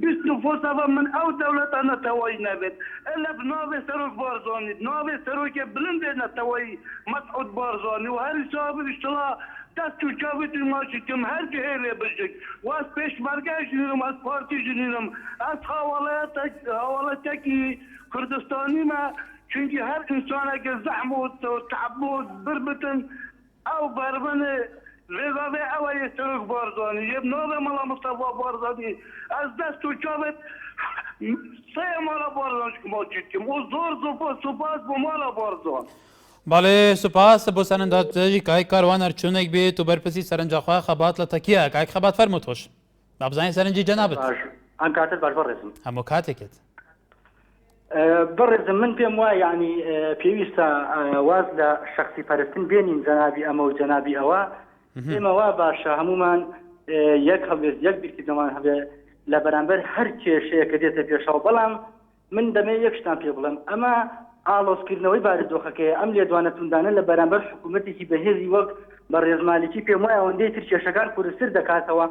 بس نفوسها من او دولتا نتواي نبت الا بنوبي سروق بارزاني نوبي سروق بلند نتواي مسعود بارزاني وهر صاحب اشتلا دستو جاوید ماشی کم هر جهره بشک واس پیش مرگش نیرم از پارتی جنیرم از حوالتکی کردستانی ما چونکی هر انسان اگر زحمت و تعبود بربتن او بربن رضاوی اوی سرک بارزانی یه نوبه مالا مصطفى بارزانی از دستو جاوید سه مالا بارزانش ماشی کم و زور سپاس با مالا بارزان بەڵێ سوپاس بۆ سەرنجدادەژی کای کاروان هەرچوونێک بێت و بەرپرسی سەرنجەخوا خەبات لە تەکیە کاک خەبات فەرموو تۆش با بزانین سەرنجی جەنابەت ئەم کاتت باش بەڕێزم هەموو کاتێکت بەڕێزم من پێم وایە یعنی پێویستە واز لە شخصی پەرستن بێنین جەنابی ئەمە و جەنابی ئەوە پێمە وا باشە هەمومان یەک هەبێت یەک بیرکردنەوەمان هەبێ لە بەرامبەر هەر کێشەیە کە دێتە پێشەوە بەڵام من دەمێ یەک شتان پێ بڵێم ئەمە ئالۆزکردنەوەی بارودۆخەکەی ئەم لێدوانەتوندانە لە بەرامبەر حکوومەتێکی بەهێزی وەک بە ڕێزمالێکی پێم وایە ئەوەندەی تر کێشەکان کوردستر دەکاتەوە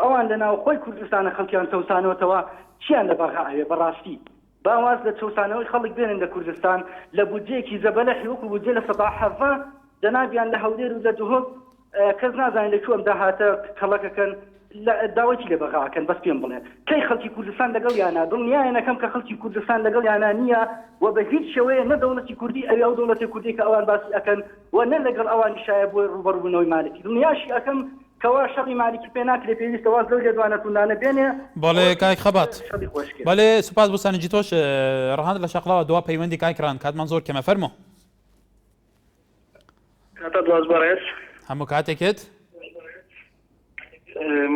ئەوان لەناو خۆی کوردستانە خەڵکیان چەوسانەوەتەوە چیان لە بەغا ئەوێ بەڕاستی باواز لە چەوسانەوەی خەڵک بێنن لە کوردستان لە بودجەیەکی زەبەلەحی وەکو بودجێ لە سەدا حەڤە جەنابیان لە هەولێر و لە جوهۆک کەس نازانین لەکوێ ئەم داهاتە کەڵەکەکەن داوەتی لێ بەغاکەن بەس پێم بڵێن کەی خەڵکی کوردستان لەگەڵ یانە دڵنیایەنەکەم کە خەڵکی کوردستان لەگەڵ یانە نییە و بە هیچ شێوەیە نە دەوڵەتی کوردی ئەوێ ئەو دەوڵەتی کوردی کە ئەوان باسی ئەکەن و نە لەگەڵ ئەوانی شایە بۆی ڕوبەڕووبوونەوەی مالکی دڵنیاشی ئەەکەم کەوا شەڕی مالکی پێ ناکرێ پێویستە واز لەو لێدوانەتوندانە بێنێ بەڵێ کاک خەبات بەڵێ سوپاس بۆ سەرنجی تۆش ڕەهاند لە شەقڵاوە دوا پەیوەندی کاکران کاتمان زۆر کەمە فەرموو کاتە دواز بەڕێز هەموو کاتێکت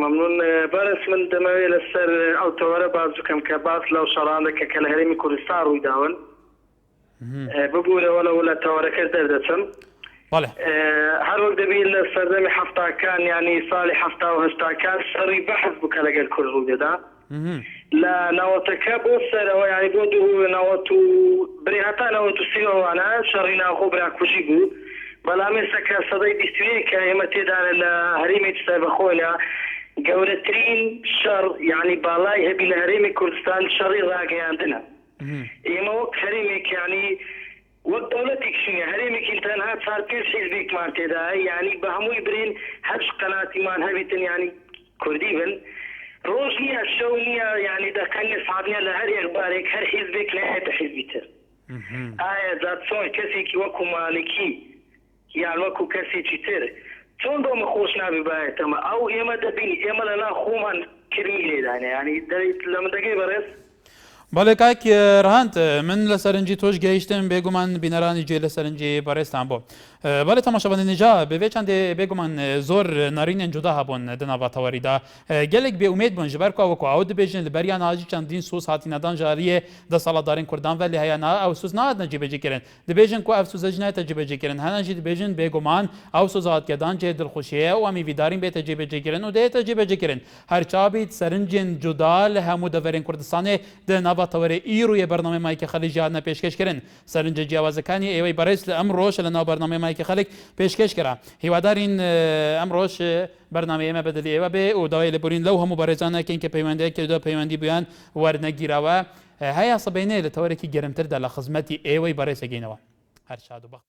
ممنون بارس من دەمەوێت لەسەر ئەو تەوەرە باز بکەم کە باس لەو شەڕانەکە کە لە هەرێمی کوردستان ڕووی داون ببوورەوە لە تەوەرەکە دەردەچم هەر وەک دەبێت لە سەردەمی هەفتاکان ینی ساڵی هەفتا و هەشتاکان شەڕی بەحث بکە لەگەل کورد ڕوو دەدا لە ناوەتەکە بۆ سەرەوە ینی بۆ دوو ناوەت و برێ هەتا ناوەت و سیەوانە شەڕی ناوخۆ براکوژی بوو بەڵام ئێستا کە سەدەی بیستوەیە کە ئێمە تێدانە لە هەرێمێکی سەربەخۆیە گەورەترین شەڕ یعنی باڵای هەبی لە هەرێمی کوردستان شەڕی ڕاگەیاندنە ئێمە وەک هەرێمێک ینی وەک دەوڵەتێکشینە هەرێمێکی تەنها 4-5 حیزبێکمان تێدایە یعنی بە هەمووی برین هەر قەناتیمان هەبێتن ینی کوردی بن ڕۆژ نییە شەو نییە ینی دەکەنی ساڵنیە لە هەر ئێخبارێک هەر حیزبێک نایەتە حیزبی تر ئایا زاد چۆن کەسێکی وەکو مالکی یان وەکو کەسێکی تر چۆن بۆمە خۆش نابی باەتەمە ئەو ئێمە دەبین ئێمە لەنا خۆمان کرمی لێدانە ینی دەیت لە من دەگەی بەڕێز بەڵێ کاک ڕەهاند من لە سەرنجی تۆش گەیشتم بێگومان بینەرانی گوێ لە سەرنجی بەڕێستان بۆ بەڵێ تەماشاوان نجا بەوێ چەندێ بێگومان زۆر نارینێن جودا هەبوون دناواتەوەریدا gelek بێومێد بوون ji ber ku wekû ew dibêjin li beriyan ajî çendîn sûz hatînedan jariyê desaladdarên Kurdan ve lê heyana ew sûz nahadine cîbêcîkirin dibêjin ku ev sûz jî nayete cîbêcîkirin henan jî dibêjin bêguman ew sûz hatgedan cê dilxuşiye û em ê vîdarîn bête cîbêcîkirin û dêyete cîbêcîkirin her çabît serincên cuda li hemû deverên Kurdistanê di navatewere îroyê bernameyeke xelî jî hatine pêşkeşkirin serincê ciyawazekanî êwê berês li em roj li nav bernameyeke xelek pêşkeş kira hîwadarîn em roj بەرنامەیەمە بەدەلی ئێوە بێ و داوای لەبورین لەو هەموو بەڕێزانەکەین کە پەیوەندەیە کردو پەیوەندی بویان وەرنەگیراوە هەیە سەبینێ لە تەوەرێکی گەرمتردا لە خزمەتی ئێوەی بەڕێزەگەینەوە هەر شاد و بەخت